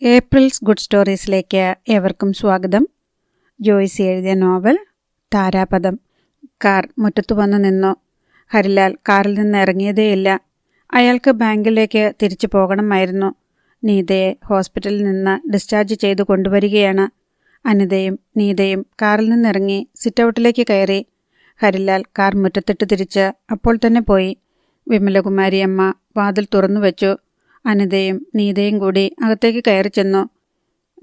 April's good സ്റ്റോറീസിലേക്ക് ഏവർക്കും സ്വാഗതം. ജോയ്സി എഴുതിയ നോവൽ താരാപഥം. കാർ മുറ്റത്തു വന്നു നിന്നു. ഹരിലാൽ കാറിൽ നിന്ന് ഇറങ്ങിയതേയില്ല. അയാൾക്ക് ബാങ്കിലേക്ക് തിരിച്ചു പോകണമായിരുന്നു. നീതയെ ഹോസ്പിറ്റലിൽ നിന്ന് ഡിസ്ചാർജ് ചെയ്തു കൊണ്ടുവരികയാണ്. അനിതയും നീതയും കാറിൽ നിന്നിറങ്ങി സിറ്റൗട്ടിലേക്ക് കയറി. ഹരിലാൽ കാർ മുറ്റത്തിട്ട് തിരിച്ച് അപ്പോൾ തന്നെ പോയി. വിമലകുമാരി അമ്മ വാതിൽ തുറന്നു വെച്ചു. അനിതയും നീതയും കൂടി അകത്തേക്ക് കയറി ചെന്നു.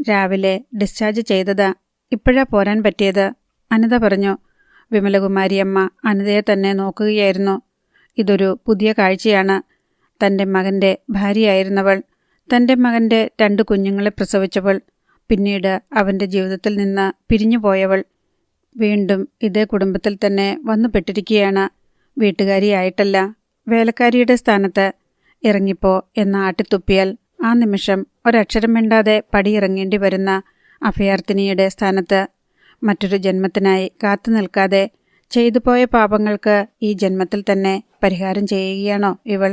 രാവിലെ ഡിസ്ചാർജ് ചെയ്തതാ, ഇപ്പോഴാ പോരാൻ പറ്റിയത്, അനിത പറഞ്ഞു. വിമലകുമാരിയമ്മ അനിതയെ തന്നെ നോക്കുകയായിരുന്നു. ഇതൊരു പുതിയ കാഴ്ചയാണ്. തൻ്റെ മകൻ്റെ ഭാര്യയായിരുന്നവൾ, തൻ്റെ മകൻ്റെ 2 കുഞ്ഞുങ്ങളെ പ്രസവിച്ചവൾ, പിന്നീട് അവൻ്റെ ജീവിതത്തിൽ നിന്ന് പിരിഞ്ഞുപോയവൾ വീണ്ടും ഇതേ കുടുംബത്തിൽ തന്നെ വന്നുപെട്ടിരിക്കുകയാണ്. വീട്ടുകാരിയായിട്ടല്ല, വേലക്കാരിയുടെ സ്ഥാനത്ത്. ഇറങ്ങിപ്പോ എന്ന് ആട്ടിത്തുപ്പിയാൽ ആ നിമിഷം ഒരക്ഷരം മിണ്ടാതെ പടിയിറങ്ങേണ്ടി വരുന്ന അഭയാർത്ഥിനിയുടെ സ്ഥാനത്ത്. മറ്റൊരു ജന്മത്തിനായി കാത്തു നിൽക്കാതെ ചെയ്തുപോയ പാപങ്ങൾക്ക് ഈ ജന്മത്തിൽ തന്നെ പരിഹാരം ചെയ്യുകയാണോ ഇവൾ?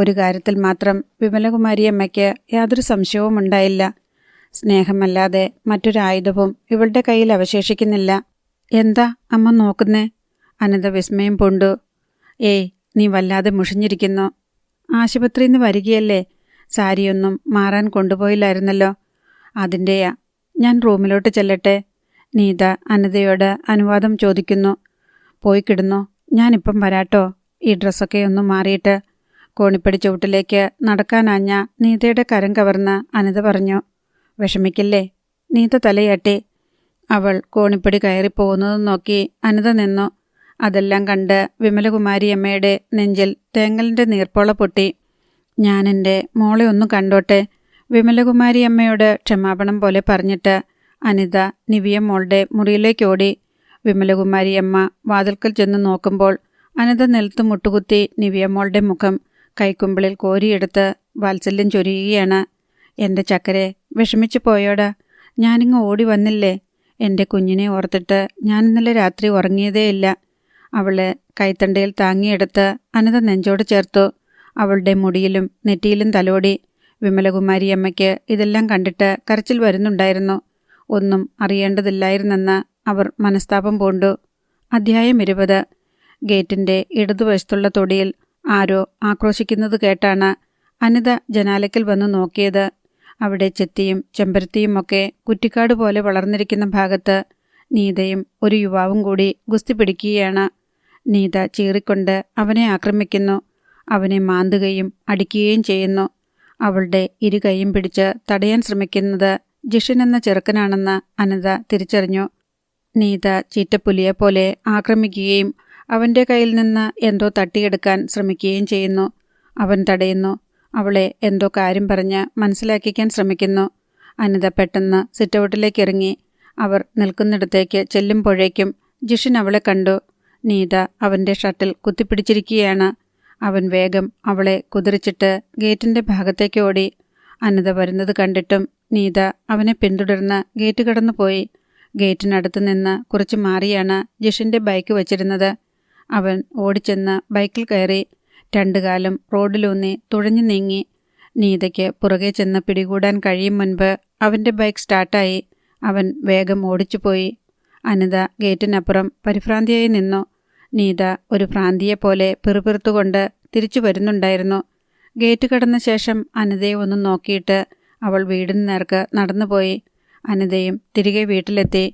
ഒരു കാര്യത്തിൽ മാത്രം വിമലകുമാരിയമ്മയ്ക്ക് യാതൊരു സംശയവും ഉണ്ടായില്ല. സ്നേഹമല്ലാതെ മറ്റൊരായുധവും ഇവളുടെ കയ്യിൽ അവശേഷിക്കുന്നില്ല. എന്താ അമ്മ നോക്കുന്നേ? അനിത വിസ്മയം പൂണ്ടു. ഏയ്, നീ വല്ലാതെ മുഷിഞ്ഞിരിക്കുന്നു. ആശുപത്രിയിൽ നിന്ന് വരികയല്ലേ? സാരിയൊന്നും മാറാൻ കൊണ്ടുപോയില്ലായിരുന്നല്ലോ. അതിൻ്റെയാ. ഞാൻ റൂമിലോട്ട് ചെല്ലട്ടെ? നീത അനിതയോട് അനുവാദം ചോദിക്കുന്നു. പോയി കിടന്നു, ഞാനിപ്പം വരാട്ടോ. ഈ ഡ്രസ്സൊക്കെ ഒന്ന് മാറിയിട്ട്. കോണിപ്പടി ചുവട്ടിലേക്ക് നടക്കാനാഞ്ഞ നീതയുടെ കരം കവർന്ന് അനിത പറഞ്ഞു. വിഷമിക്കില്ലേ? നീത തലയാട്ടി. അവൾ കോണിപ്പടി കയറിപ്പോകുന്നതും നോക്കി അനിത നിന്നു. അതെല്ലാം കണ്ട് വിമലകുമാരിയമ്മയുടെ നെഞ്ചിൽ തേങ്ങലിൻ്റെ നീർപ്പോള പൊട്ടി. ഞാനെൻ്റെ മോളെ ഒന്ന് കണ്ടോട്ടെ, വിമലകുമാരിയമ്മയോട് ക്ഷമാപണം പോലെ പറഞ്ഞിട്ട് അനിത നിവിയ മോളുടെ മുറിയിലേക്ക് ഓടി. വിമലകുമാരിയമ്മ വാതിൽക്കൽ ചെന്ന് നോക്കുമ്പോൾ അനിത നിലത്ത് മുട്ടുകുത്തി നിവിയ മോളുടെ മുഖം കൈക്കുമ്പിളിൽ കോരിയെടുത്ത് വാത്സല്യം ചൊരിയുകയാണ്. എൻ്റെ ചക്കരെ, വിഷമിച്ചു പോയോടാ? ഞാനിങ്ങ് ഓടി വന്നില്ലേ? എൻ്റെ കുഞ്ഞിനെ ഓർത്തിട്ട് ഞാൻ ഇന്നലെ രാത്രി ഉറങ്ങിയതേയില്ല. അവളെ കൈത്തണ്ടയിൽ താങ്ങിയെടുത്ത് അനിത നെഞ്ചോട് ചേർത്തു. അവളുടെ മുടിയിലും നെറ്റിയിലും തലോടി. വിമലകുമാരിയമ്മയ്ക്ക് ഇതെല്ലാം കണ്ടിട്ട് കരച്ചിൽ വരുന്നുണ്ടായിരുന്നു. ഒന്നും അറിയേണ്ടതില്ലായിരുന്നെന്ന് അവർ മനസ്താപം പൂണ്ടു. അധ്യായം 20. ഗേറ്റിൻ്റെ ഇടതുവശത്തുള്ള തൊടിയിൽ ആരോ ആക്രോശിക്കുന്നത് കേട്ടാണ് അനിത ജനാലയ്ക്കൽ വന്നു നോക്കിയത്. അവിടെ ചെത്തിയും ചെമ്പരത്തിയുമൊക്കെ കുറ്റിക്കാട് പോലെ വളർന്നിരിക്കുന്ന ഭാഗത്ത് നീതയും ഒരു യുവാവും കൂടി ഗുസ്തി പിടിക്കുകയാണ്. നീത ചീറിക്കൊണ്ട് അവനെ ആക്രമിക്കുന്നു. അവനെ മാന്തുകയും അടിക്കുകയും ചെയ്യുന്നു. അവളുടെ 2 കൈയും പിടിച്ച് തടയാൻ ശ്രമിക്കുന്നത് ജിഷൻ എന്ന ചെറുക്കനാണെന്ന് അനിത തിരിച്ചറിഞ്ഞു. നീത ചീറ്റപ്പുലിയെപ്പോലെ ആക്രമിക്കുകയും അവൻ്റെ കയ്യിൽ നിന്ന് എന്തോ തട്ടിയെടുക്കാൻ ശ്രമിക്കുകയും ചെയ്യുന്നു. അവൻ തടയുന്നു. അവളെ എന്തോ കാര്യം പറഞ്ഞ് മനസ്സിലാക്കിക്കാൻ ശ്രമിക്കുന്നു. അനിത പെട്ടെന്ന് സിറ്റൗട്ടിലേക്ക് ഇറങ്ങി. അവർ നിൽക്കുന്നിടത്തേക്ക് ചെല്ലുമ്പോഴേക്കും ജിഷൻ അവളെ കണ്ടു. നീത അവൻ്റെ ഷർട്ടിൽ കുത്തിപ്പിടിച്ചിരിക്കുകയാണ്. അവൻ വേഗം അവളെ കുതിരിച്ചിട്ട് ഗേറ്റിൻ്റെ ഭാഗത്തേക്ക് ഓടി. അനിത വരുന്നത് കണ്ടിട്ടും നീത അവനെ പിന്തുടർന്ന് ഗേറ്റ് കടന്നുപോയി. ഗേറ്റിനടുത്ത് നിന്ന് കുറച്ച് മാറിയാണ് ജിഷിൻ്റെ ബൈക്ക് വച്ചിരുന്നത്. അവൻ ഓടിച്ചെന്ന് ബൈക്കിൽ കയറി 2 കാലും റോഡിലൂന്നി തുഴഞ്ഞു നീങ്ങി. നീതയ്ക്ക് പുറകെ ചെന്ന് പിടികൂടാൻ കഴിയും മുൻപ് അവൻ്റെ ബൈക്ക് സ്റ്റാർട്ടായി. അവൻ വേഗം ഓടിച്ചുപോയി. അനിത ഗേറ്റിനപ്പുറം പരിഭ്രാന്തിയായി നിന്നു. നീത ഒരു ഭ്രാന്തിയെപ്പോലെ പിറുപിറുത്തുകൊണ്ട് തിരിച്ചു വരുന്നുണ്ടായിരുന്നു. ഗേറ്റ് കടന്ന ശേഷം അനിതയെ ഒന്ന് നോക്കിയിട്ട് അവൾ വീടിന് നേർക്ക് നടന്നുപോയി. അനിതയും തിരികെ വീട്ടിലെത്തി.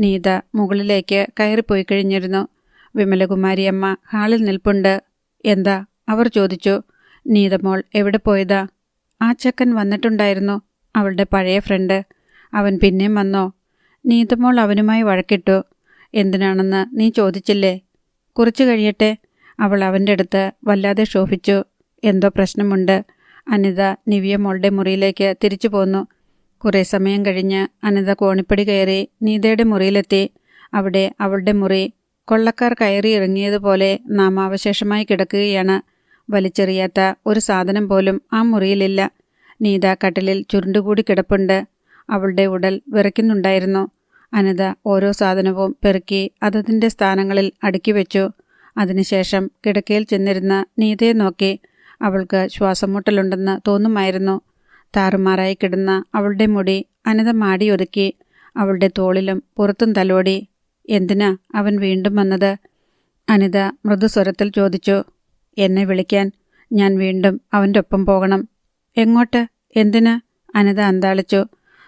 നീത മുകളിലേക്ക് കയറിപ്പോയി കഴിഞ്ഞിരുന്നു. വിമലകുമാരിയമ്മ ഹാളിൽ നിൽപ്പുണ്ട്. എന്താ? അവർ ചോദിച്ചു. നീതമോൾ എവിടെ പോയതാ? ആ ചെക്കൻ വന്നിട്ടുണ്ടായിരുന്നു, അവളുടെ പഴയ ഫ്രണ്ട്. അവൻ പിന്നെയും വന്നോ? നീതമോൾ അവനുമായി വഴക്കിട്ടു. എന്തിനാണെന്ന് നീ ചോദിച്ചില്ലേ? കുറച്ചു കഴിയട്ടെ. അവൾ അവൻ്റെ അടുത്ത് വല്ലാതെ ശോഭിച്ചു. എന്തോ പ്രശ്നമുണ്ട്. അനിത നിവിയ മോളുടെ മുറിയിലേക്ക് തിരിച്ചു പോന്നു. കുറേ സമയം കഴിഞ്ഞ് അനിത കോണിപ്പടി കയറി നീതയുടെ മുറിയിലെത്തി. അവിടെ അവളുടെ മുറി കൊള്ളക്കാർ കയറി ഇറങ്ങിയതുപോലെ നാമാവശേഷമായി കിടക്കുകയാണ്. വലിച്ചെറിയാത്ത ഒരു സാധനം പോലും ആ മുറിയിലില്ല. നീത കട്ടിലിൽ ചുരുണ്ടുകൂടി കിടപ്പുണ്ട്. അവളുടെ ഉടൽ വിറയ്ക്കുന്നുണ്ടായിരുന്നു. അനിത ഓരോ സാധനവും പെറുക്കി അതതിൻ്റെ സ്ഥാനങ്ങളിൽ അടുക്കി വെച്ചു. അതിനുശേഷം കിടക്കയിൽ ചെന്നിരുന്ന് നീതയെ നോക്കി. അവൾക്ക് ശ്വാസം മുട്ടലുണ്ടെന്ന് തോന്നുമായിരുന്നു. താറുമാറായി കിടന്ന അവളുടെ മുടി അനിത മാടിയൊതുക്കി അവളുടെ തോളിലും പുറത്തും തലോടി. എന്തിനാ അവൻ വീണ്ടും വന്നത്? അനിത മൃദുസ്വരത്തിൽ ചോദിച്ചു. എന്നെ വിളിക്കാൻ. ഞാൻ വീണ്ടും അവൻ്റെ ഒപ്പം പോകണം. എങ്ങോട്ട്? എന്തിന്? അനിത അന്താളിച്ചു.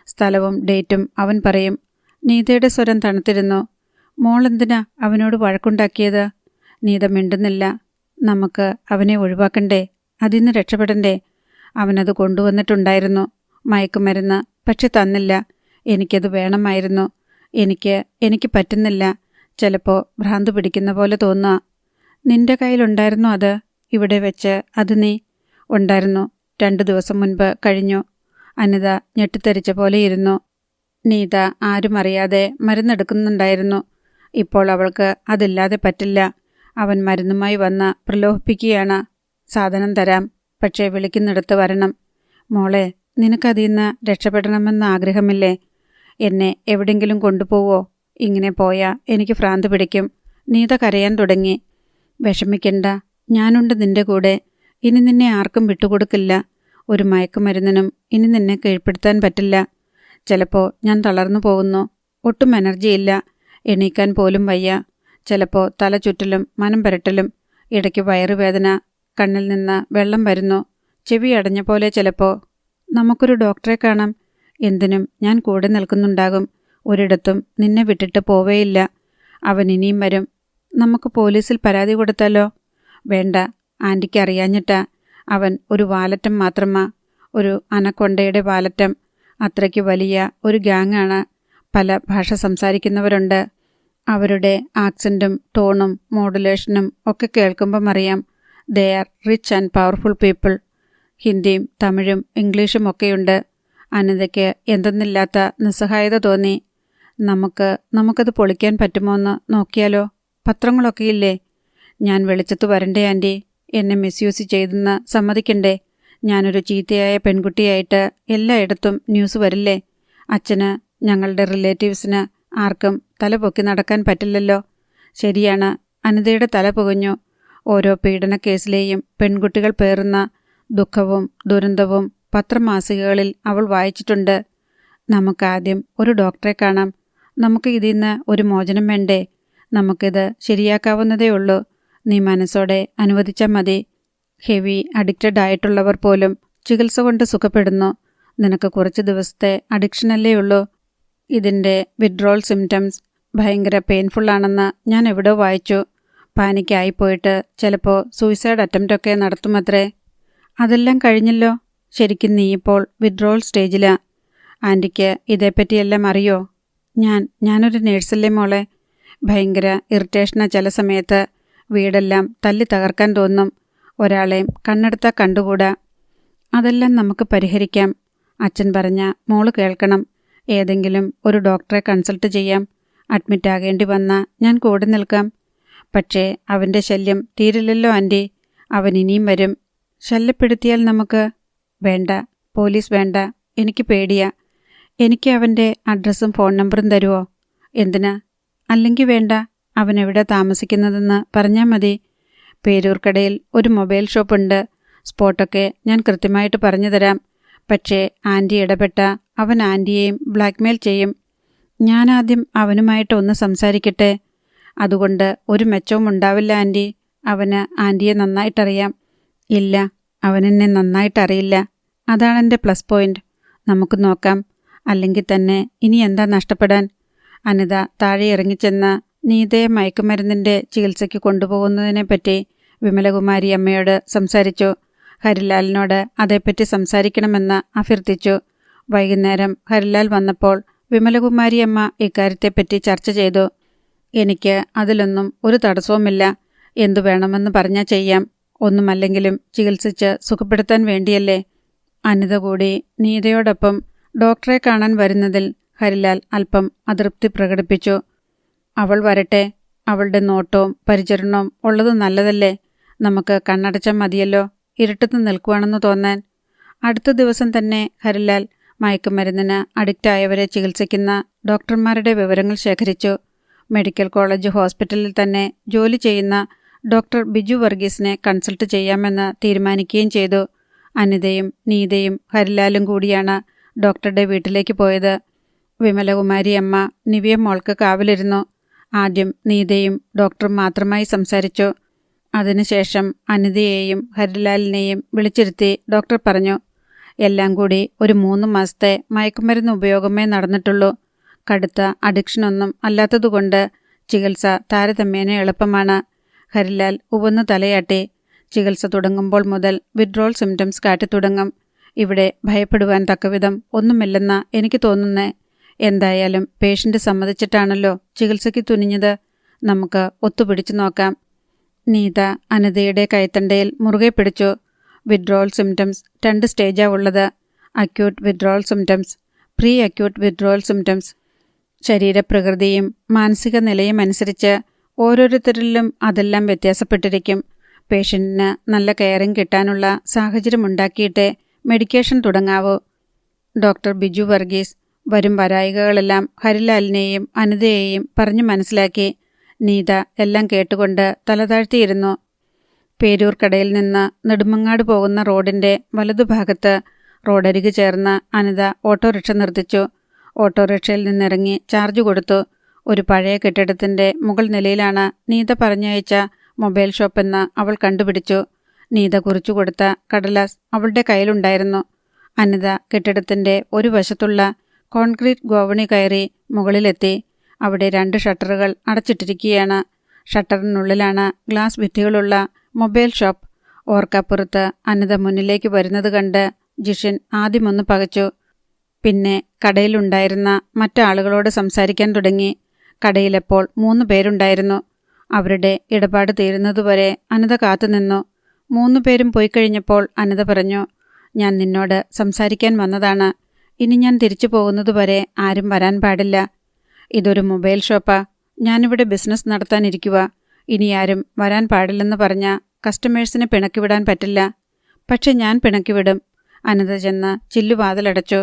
സ്ഥലവും ഡേറ്റും അവൻ പറയും. നീതയുടെ സ്വരം തണുത്തിരുന്നു. മോളെന്തിനാ അവനോട് വഴക്കുണ്ടാക്കിയത്? നീത മിണ്ടുന്നില്ല. നമുക്ക് അവനെ ഒഴിവാക്കണ്ടേ? അതിന്ന് രക്ഷപ്പെടണ്ടേ? അവനത് കൊണ്ടുവന്നിട്ടുണ്ടായിരുന്നു, മയക്കുമരുന്ന്. പക്ഷെ തന്നില്ല. എനിക്കത് വേണമായിരുന്നു. എനിക്ക് പറ്റുന്നില്ല. ചിലപ്പോൾ ഭ്രാന്ത് പിടിക്കുന്ന പോലെ തോന്നുക. നിന്റെ കയ്യിലുണ്ടായിരുന്നോ അത്? ഇവിടെ വെച്ച് അത് നീ? ഉണ്ടായിരുന്നു. 2 ദിവസം മുൻപ് കഴിഞ്ഞു. അനിത ഞെട്ടിത്തെറിച്ച പോലെ ഇരുന്നു. നീത ആരും അറിയാതെ മരുന്നെടുക്കുന്നുണ്ടായിരുന്നു. ഇപ്പോൾ അവൾക്ക് അതില്ലാതെ പറ്റില്ല. അവൻ മരുന്നുമായി വന്ന് പ്രലോഭിപ്പിക്കുകയാണ്. സാധനം തരാം, പക്ഷേ വിളിക്കുന്നിടത്ത് വരണം. മോളെ, നിനക്കതിന്ന് രക്ഷപ്പെടണമെന്ന് ആഗ്രഹമില്ലേ? എന്നെ എവിടെങ്കിലും കൊണ്ടുപോവോ? ഇങ്ങനെ പോയാൽ എനിക്ക് ഭ്രാന്ത് പിടിക്കും. നീത കരയാൻ തുടങ്ങി. വിഷമിക്കണ്ട, ഞാനുണ്ട് നിന്റെ കൂടെ. ഇനി നിന്നെ ആർക്കും വിട്ടുകൊടുക്കില്ല. ഒരു മയക്കുമരുന്നിനും ഇനി നിന്നെ കീഴ്പ്പെടുത്താൻ പറ്റില്ല. ചിലപ്പോൾ ഞാൻ തളർന്നു പോകുന്നു. ഒട്ടും എനർജിയില്ല. എണീക്കാൻ പോലും വയ്യ. ചിലപ്പോൾ തല ചുറ്റലും മനം പുരട്ടലും. ഇടയ്ക്ക് വയറുവേദന. കണ്ണിൽ നിന്ന് വെള്ളം വരുന്നു. ചെവി അടഞ്ഞ പോലെ ചിലപ്പോൾ. നമുക്കൊരു ഡോക്ടറെ കാണാം. എന്തിനും ഞാൻ കൂടെ നിൽക്കുന്നുണ്ടാകും. ഒരിടത്തും നിന്നെ വിട്ടിട്ട് പോവേയില്ല. അവൻ ഇനിയും വരും. നമുക്ക് പോലീസിൽ പരാതി കൊടുത്താലോ? വേണ്ട, ആൻറ്റിക്ക് അറിയാഞ്ഞിട്ടാ. അവൻ ഒരു വാലറ്റം മാത്രമാ. ഒരു അനക്കൊണ്ടയുടെ വാലറ്റം. അത്രയ്ക്ക് വലിയ ഒരു ഗ്യാങ്ങാണ്. പല ഭാഷ സംസാരിക്കുന്നവരുണ്ട്. അവരുടെ ആക്സൻറ്റും ടോണും മോഡുലേഷനും ഒക്കെ കേൾക്കുമ്പം അറിയാം. They are rich and powerful people. ഹിന്ദിയും തമിഴും ഇംഗ്ലീഷും ഒക്കെയുണ്ട്. അനിതയ്ക്ക് എന്തെന്നില്ലാത്ത നിസ്സഹായത തോന്നി. നമുക്കത് പൊളിക്കാൻ പറ്റുമോയെന്ന് നോക്കിയാലോ? പത്രങ്ങളൊക്കെയില്ലേ? ഞാൻ വെളിച്ചത്ത് വരണ്ടേ ആൻറ്റി? എന്നെ മിസ്യൂസ് ചെയ്തെന്ന് സമ്മതിക്കണ്ടേ? ഞാനൊരു ചീത്തയായ പെൺകുട്ടിയായിട്ട് എല്ലായിടത്തും ന്യൂസ് വരില്ലേ? അച്ഛന്, ഞങ്ങളുടെ റിലേറ്റീവ്സിന് ആർക്കും തല പൊക്കി നടക്കാൻ പറ്റില്ലല്ലോ. ശരിയാണ്. അനിതയുടെ തല പുകഞ്ഞു. ഓരോ പീഡന കേസിലെയും പെൺകുട്ടികൾ പേറുന്ന ദുഃഖവും ദുരന്തവും പത്രമാസികകളിൽ അവൾ വായിച്ചിട്ടുണ്ട്. നമുക്കാദ്യം ഒരു ഡോക്ടറെ കാണാം. നമുക്ക് ഇതിന്ന് ഒരു മോചനം വേണ്ടേ? നമുക്കിത് ശരിയാക്കാവുന്നതേ ഉള്ളൂ. നീ മനസ്സോടെ അനുവദിച്ചാൽ മതി. ഹെവി അഡിക്റ്റഡ് ആയിട്ടുള്ളവർ പോലും ചികിത്സ കൊണ്ട് സുഖപ്പെടുന്നു. നിനക്ക് കുറച്ച് ദിവസത്തെ അഡിക്ഷനല്ലേ ഉള്ളൂ. ഇതിൻ്റെ വിഡ്രോൾ സിംറ്റംസ് ഭയങ്കര പെയിൻഫുള്ളാണെന്ന് ഞാൻ എവിടെയോ വായിച്ചു. പാനിക്കായിപ്പോയിട്ട് ചിലപ്പോൾ സൂയിസൈഡ് അറ്റംപ്റ്റൊക്കെ നടത്തുമത്രേ. അതെല്ലാം കഴിഞ്ഞല്ലോ. ശരിക്കും നീ ഇപ്പോൾ വിഡ്രോൾ സ്റ്റേജിലാ. ആൻറ്റിക്ക് ഇതേപ്പറ്റിയെല്ലാം അറിയോ? ഞാനൊരു നേഴ്സല്ലേ മോളെ. ഭയങ്കര ഇറിറ്റേഷനാ ചില സമയത്ത്. വീടെല്ലാം തല്ലി തകർക്കാൻ തോന്നും. ഒരാളെയും കണ്ണെടുത്താൽ കണ്ടുകൂടാ. അതെല്ലാം നമുക്ക് പരിഹരിക്കാം. അച്ഛൻ പറഞ്ഞ മോള് കേൾക്കണം. ഏതെങ്കിലും ഒരു ഡോക്ടറെ കൺസൾട്ട് ചെയ്യാം. അഡ്മിറ്റ് ആകേണ്ടി വന്നാൽ ഞാൻ കൂടെ നിൽക്കാം. പക്ഷേ അവൻ്റെ ശല്യം തീരില്ലല്ലോ ആൻറ്റി. അവൻ ഇനിയും വരും. ശല്യപ്പെടുത്തിയാൽ നമുക്ക്? വേണ്ട, പോലീസ് വേണ്ട. എനിക്ക് പേടിയാ. എനിക്ക് അവൻ്റെ അഡ്രസ്സും ഫോൺ നമ്പറും തരുമോ? എന്തിനാ? അല്ലെങ്കിൽ വേണ്ട. അവൻ എവിടെ താമസിക്കുന്നതെന്ന് പറഞ്ഞാൽ മതി. പേരൂർക്കടയിൽ ഒരു മൊബൈൽ ഷോപ്പുണ്ട്. സ്പോട്ടൊക്കെ ഞാൻ കൃത്യമായിട്ട് പറഞ്ഞു തരാം. പക്ഷേ ആൻറ്റി ഇടപെട്ട അവൻ ആൻറ്റിയെയും ബ്ലാക്ക്മെയിൽ ചെയ്യും. ഞാനാദ്യം അവനുമായിട്ട് ഒന്ന് സംസാരിക്കട്ടെ. അതുകൊണ്ട് ഒരു മെച്ചവും ഉണ്ടാവില്ല ആൻറ്റി. അവന് ആൻറ്റിയെ നന്നായിട്ടറിയാം. ഇല്ല, അവനെന്നെ നന്നായിട്ടറിയില്ല. അതാണെൻ്റെ പ്ലസ് പോയിൻ്റ്. നമുക്ക് നോക്കാം. അല്ലെങ്കിൽ തന്നെ ഇനി എന്താ നഷ്ടപ്പെടാൻ? അനിത താഴെ ഇറങ്ങിച്ചെന്ന് നീതയെ മയക്കുമരുന്നിൻ്റെ ചികിത്സയ്ക്ക് കൊണ്ടുപോകുന്നതിനെപ്പറ്റി വിമലകുമാരി അമ്മയോട് സംസാരിച്ചു. ഹരിലാലിനോട് അതേപ്പറ്റി സംസാരിക്കണമെന്ന് അഭ്യർത്ഥിച്ചു. വൈകുന്നേരം ഹരിലാൽ വന്നപ്പോൾ വിമലകുമാരി അമ്മ ഇക്കാര്യത്തെപ്പറ്റി ചർച്ച ചെയ്തു. എനിക്ക് അതിലൊന്നും ഒരു തടസ്സവുമില്ല. എന്തു വേണമെന്ന് പറഞ്ഞാൽ ചെയ്യാം. ഒന്നുമല്ലെങ്കിലും ചികിത്സിച്ച് സുഖപ്പെടുത്താൻ വേണ്ടിയല്ലേ. അനിത കൂടി നീതയോടൊപ്പം ഡോക്ടറെ കാണാൻ വരുന്നതിൽ ഹരിലാൽ അല്പം അതൃപ്തി പ്രകടിപ്പിച്ചു. അവൾ വരട്ടെ. അവളുടെ നോട്ടവും പരിചരണവും ഉള്ളത് നല്ലതല്ലേ. നമുക്ക് കണ്ണടച്ചാൽ മതിയല്ലോ, ഇരുട്ടത്ത് നിൽക്കുവാണെന്ന് തോന്നാൻ. അടുത്ത ദിവസം തന്നെ ഹരിലാൽ മയക്കുമരുന്നിന് അഡിക്റ്റായവരെ ചികിത്സിക്കുന്ന ഡോക്ടർമാരുടെ വിവരങ്ങൾ ശേഖരിച്ചു. മെഡിക്കൽ കോളേജ് ഹോസ്പിറ്റലിൽ തന്നെ ജോലി ചെയ്യുന്ന ഡോക്ടർ ബിജു വർഗീസിനെ കൺസൾട്ട് ചെയ്യാമെന്ന് തീരുമാനിക്കുകയും ചെയ്തു. അനിതയും നീതയും ഹരിലാലും കൂടിയാണ് ഡോക്ടറുടെ വീട്ടിലേക്ക് പോയത്. വിമലകുമാരി അമ്മ നിവിയ മോൾക്ക് കാവലിരുന്നു. ആദ്യം നീതയും ഡോക്ടറും മാത്രമായി സംസാരിച്ചു. അതിനുശേഷം അനിതയെയും ഹരിലാലിനെയും വിളിച്ചിരുത്തി ഡോക്ടർ പറഞ്ഞു, എല്ലാം കൂടി ഒരു 3 മാസത്തെ മയക്കുമരുന്ന് ഉപയോഗമേ നടന്നിട്ടുള്ളൂ. കടുത്ത അഡിക്ഷനൊന്നും അല്ലാത്തതുകൊണ്ട് ചികിത്സ താരതമ്യേന എളുപ്പമാണ്. ഹരിലാൽ ഉവന്ന് തലയാട്ടി. ചികിത്സ തുടങ്ങുമ്പോൾ മുതൽ വിഡ്രോൾ സിംറ്റംസ് കാട്ടിത്തുടങ്ങും. ഇവിടെ ഭയപ്പെടുവാൻ തക്കവിധം ഒന്നുമില്ലെന്ന എനിക്ക് തോന്നുന്നേ. എന്തായാലും പേഷ്യൻ്റ് സമ്മതിച്ചിട്ടാണല്ലോ ചികിത്സയ്ക്ക് തുനിഞ്ഞത്. നമുക്ക് ഒത്തുപിടിച്ചു നോക്കാം. നീത അനിതയുടെ കൈത്തണ്ടയിൽ മുറുകെ പിടിച്ചു. വിഡ്രോൾ സിംറ്റംസ് 2 സ്റ്റേജാണ് ഉള്ളത്. Acute withdrawal symptoms, pre acute withdrawal symptoms. ശരീരപ്രകൃതിയും മാനസിക നിലയും അനുസരിച്ച് ഓരോരുത്തരിലും അതെല്ലാം വ്യത്യാസപ്പെട്ടിരിക്കും. പേഷ്യൻറ്റിന് നല്ല കെയറിംഗ് കിട്ടാനുള്ള സാഹചര്യം ഉണ്ടാക്കിയിട്ടേ മെഡിക്കേഷൻ തുടങ്ങാവൂ. ഡോക്ടർ ബിജു വർഗീസ് വരും വരായികകളെല്ലാം ഹരിലാലിനെയും അനിതയെയും പറഞ്ഞു മനസ്സിലാക്കി. നീത എല്ലാം കേട്ടുകൊണ്ട് തലതാഴ്ത്തിയിരുന്നു. പേരൂർ കടയിൽ നിന്ന് നെടുമങ്ങാട് പോകുന്ന റോഡിൻ്റെ വലതുഭാഗത്ത് റോഡരികു ചേർന്ന് അനിത ഓട്ടോറിക്ഷ നിർത്തിച്ചു. ഓട്ടോറിക്ഷയിൽ നിന്നിറങ്ങി ചാർജ് കൊടുത്തു. ഒരു പഴയ കെട്ടിടത്തിൻ്റെ മുകൾ നിലയിലാണ് നീത പറഞ്ഞയച്ച മൊബൈൽ ഷോപ്പെന്ന് അവൾ കണ്ടുപിടിച്ചു. നീത കുറിച്ചു കൊടുത്ത കടലാസ് അവളുടെ കയ്യിലുണ്ടായിരുന്നു. അനിത കെട്ടിടത്തിൻ്റെ ഒരു വശത്തുള്ള കോൺക്രീറ്റ് ഗോവണി കയറി മുകളിലെത്തി. അവിടെ 2 ഷട്ടറുകൾ അടച്ചിട്ടിരിക്കുകയാണ്. ഷട്ടറിനുള്ളിലാണ് ഗ്ലാസ് ഭിത്തികളുള്ള മൊബൈൽ ഷോപ്പ്. ഓർക്കപ്പുറത്ത് അനിത മുന്നിലേക്ക് വരുന്നത് കണ്ട് ജിഷിൻ ആദ്യമൊന്ന് പകച്ചു. പിന്നെ കടയിലുണ്ടായിരുന്ന മറ്റാളുകളോട് സംസാരിക്കാൻ തുടങ്ങി. കടയിലെപ്പോൾ 3 പേരുണ്ടായിരുന്നു. അവരുടെ ഇടപാട് തീരുന്നതുവരെ അനിത കാത്തുനിന്നു. 3 പേരും പോയി കഴിഞ്ഞപ്പോൾ അനിത പറഞ്ഞു, ഞാൻ നിന്നോട് സംസാരിക്കാൻ വന്നതാണ്. ഇനി ഞാൻ തിരിച്ചു പോകുന്നതുവരെ ആരും വരാൻ പാടില്ല. ഇതൊരു മൊബൈൽ ഷോപ്പാ. ഞാനിവിടെ ബിസിനസ് നടത്താനിരിക്കുക. ഇനി ആരും വരാൻ പാടില്ലെന്ന് പറഞ്ഞ കസ്റ്റമേഴ്സിനെ പിണക്കിവിടാൻ പറ്റില്ല. പക്ഷെ ഞാൻ പിണക്കിവിടും. അനിത ചെന്ന് ചില്ലുവാതിലടച്ചു.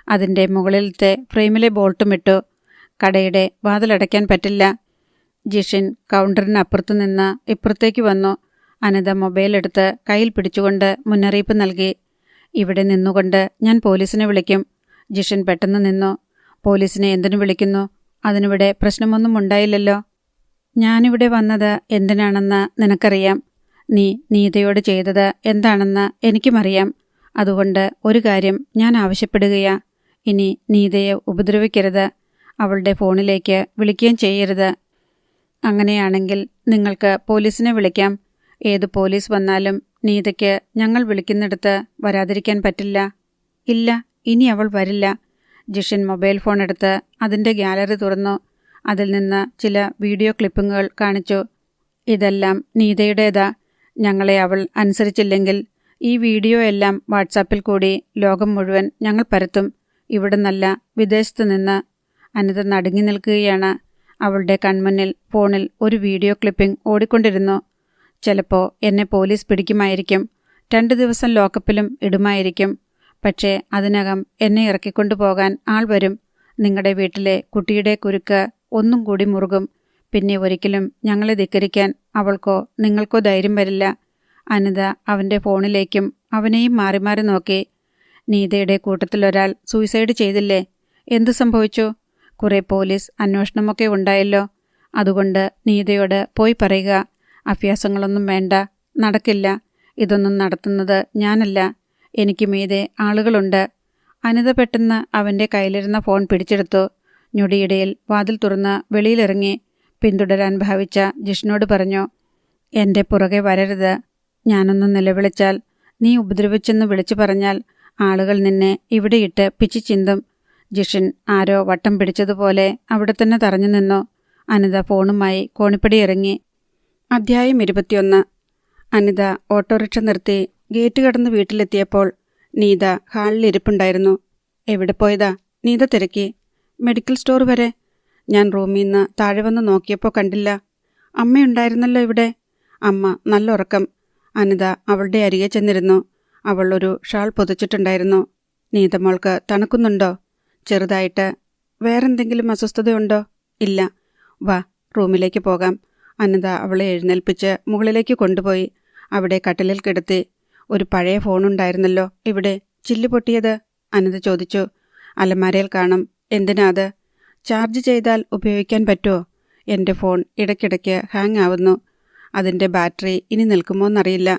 അതിൻ്റെ മുകളിലത്തെ ഫ്രെയിമിലെ ബോൾട്ടും ഇട്ടു. കടയുടെ വാതിലടയ്ക്കാൻ പറ്റില്ല. ജിഷിൻ കൗണ്ടറിനപ്പുറത്തു നിന്ന് ഇപ്പുറത്തേക്ക് വന്നു. അനിത മൊബൈൽ എടുത്ത് കയ്യിൽ പിടിച്ചുകൊണ്ട് മുന്നറിയിപ്പ് നൽകി. ഇവിടെ നിന്നുകൊണ്ട് ഞാൻ പോലീസിനെ വിളിക്കും. ജിഷിൻ പെട്ടെന്ന് നിന്നു. പോലീസിനെ എന്തിനു വിളിക്കുന്നു? അതിനിവിടെ പ്രശ്നമൊന്നും ഉണ്ടായില്ലല്ലോ. ഞാനിവിടെ വന്നത് എന്തിനാണെന്ന് നിനക്കറിയാം. നീ നീതയോട് ചെയ്തത് എന്താണെന്ന് എനിക്കുമറിയാം. അതുകൊണ്ട് ഒരു കാര്യം ഞാൻ ആവശ്യപ്പെടുകയാ. ഇനി നീതയെ ഉപദ്രവിക്കരുത്. അവളുടെ ഫോണിലേക്ക് വിളിക്കുകയും ചെയ്യരുത്. അങ്ങനെയാണെങ്കിൽ നിങ്ങൾക്ക് പോലീസിനെ വിളിക്കാം. ഏത് പോലീസ് വന്നാലും നീതയ്ക്ക് ഞങ്ങൾ വിളിക്കുന്നിടത്ത് വരാതിരിക്കാൻ പറ്റില്ല. ഇല്ല, ഇനി അവൾ വരില്ല. ജിഷിൻ മൊബൈൽ ഫോൺ എടുത്ത് അതിൻ്റെ ഗാലറി തുറന്നു. അതിൽ നിന്ന് ചില വീഡിയോ ക്ലിപ്പിങ്ങുകൾ കാണിച്ചു. ഇതെല്ലാം നീതയുടേതാ. ഞങ്ങളെ അവൾ അനുസരിച്ചില്ലെങ്കിൽ ഈ വീഡിയോ എല്ലാം വാട്സാപ്പിൽ കൂടി ലോകം മുഴുവൻ ഞങ്ങൾ പരത്തും. ഇവിടെ നല്ല വിദേശത്തു നിന്ന്. അനിത നടുങ്ങി നിൽക്കുകയാണ്. അവളുടെ കൺമുന്നിൽ ഫോണിൽ ഒരു വീഡിയോ ക്ലിപ്പിംഗ് ഓടിക്കൊണ്ടിരുന്നു. ചിലപ്പോൾ എന്നെ പോലീസ് പിടിക്കുമായിരിക്കും. 2 ദിവസം ലോക്കപ്പിലും ഇടുമായിരിക്കും. പക്ഷേ അതിനകം എന്നെ ഇറക്കിക്കൊണ്ടു പോകാൻ ആൾ വരും. നിങ്ങളുടെ വീട്ടിലെ കുട്ടിയുടെ കുരുക്ക് ഒന്നും കൂടി മുറുകും. പിന്നെ ഒരിക്കലും ഞങ്ങളെ ധിക്കരിക്കാൻ അവൾക്കോ നിങ്ങൾക്കോ ധൈര്യം വരില്ല. അനിത അവൻ്റെ ഫോണിലേക്കും അവനെയും മാറി മാറി നോക്കി. നീതയുടെ കൂട്ടത്തിലൊരാൾ സൂയിസൈഡ് ചെയ്തില്ലേ? എന്തു സംഭവിച്ചു? കുറേ പോലീസ് അന്വേഷണമൊക്കെ ഉണ്ടായല്ലോ. അതുകൊണ്ട് നീതയോട് പോയി പറയുക. അഭ്യാസങ്ങളൊന്നും വേണ്ട. നടക്കില്ല. ഇതൊന്നും നടത്തുന്നത് ഞാനല്ല. എനിക്ക് മീതെ ആളുകളുണ്ട്. അനിത പെട്ടെന്ന് അവൻ്റെ കയ്യിലിരുന്ന ഫോൺ പിടിച്ചെടുത്തു. ഞൊടിയിടയിൽ വാതിൽ തുറന്ന് വെളിയിലിറങ്ങി. പിന്തുടരാൻ ഭാവിച്ച ജിഷിനോട് പറഞ്ഞു, എൻ്റെ പുറകെ വരരുത്. ഞാനൊന്ന് നിലവിളിച്ചാൽ, നീ ഉപദ്രവിച്ചെന്ന് വിളിച്ചു പറഞ്ഞാൽ ആളുകൾ നിന്നെ ഇവിടെയിട്ട് പിച്ചി ചിന്തും. ജിഷിൻ ആരോ വട്ടം പിടിച്ചതുപോലെ അവിടെ തന്നെ തറഞ്ഞു നിന്നു. അനിത ഫോണുമായി കോണിപ്പടി ഇറങ്ങി. അധ്യായം 21. അനിത ഓട്ടോറിക്ഷ നിർത്തി ഗേറ്റ് കടന്ന് വീട്ടിലെത്തിയപ്പോൾ നീത ഹാളിലിരിപ്പുണ്ടായിരുന്നു. എവിടെ പോയതാ? നീത തിരക്കി. മെഡിക്കൽ സ്റ്റോർ വരെ. ഞാൻ റൂമിൽ നിന്ന് താഴെ വന്ന് നോക്കിയപ്പോൾ കണ്ടില്ല. അമ്മയുണ്ടായിരുന്നല്ലോ ഇവിടെ. അമ്മ നല്ല ഉറക്കം. അനിത അവളുടെ അരികെ ചെന്നിരുന്നു. അവൾ ഒരു ഷാൾ പൊതിച്ചിട്ടുണ്ടായിരുന്നു. നീത മോൾക്ക് തണുക്കുന്നുണ്ടോ? ചെറുതായിട്ട്. വേറെന്തെങ്കിലും അസ്വസ്ഥതയുണ്ടോ? ഇല്ല. വാ, റൂമിലേക്ക് പോകാം. അനിത അവളെ എഴുന്നേൽപ്പിച്ച് മുകളിലേക്ക് കൊണ്ടുപോയി അവിടെ കട്ടിലിൽ കിടത്തി. ഒരു പഴയ ഫോണുണ്ടായിരുന്നല്ലോ ഇവിടെ, ചില്ല് പൊട്ടിയത്? അനിത ചോദിച്ചു. അലമാരയിൽ കാണും. എന്തിനാ അത്? ചാർജ് ചെയ്താൽ ഉപയോഗിക്കാൻ പറ്റുമോ? എൻ്റെ ഫോൺ ഇടയ്ക്കിടയ്ക്ക് ഹാങ് ആവുന്നു. അതിൻ്റെ ബാറ്ററി ഇനി നിൽക്കുമോയെന്നറിയില്ല.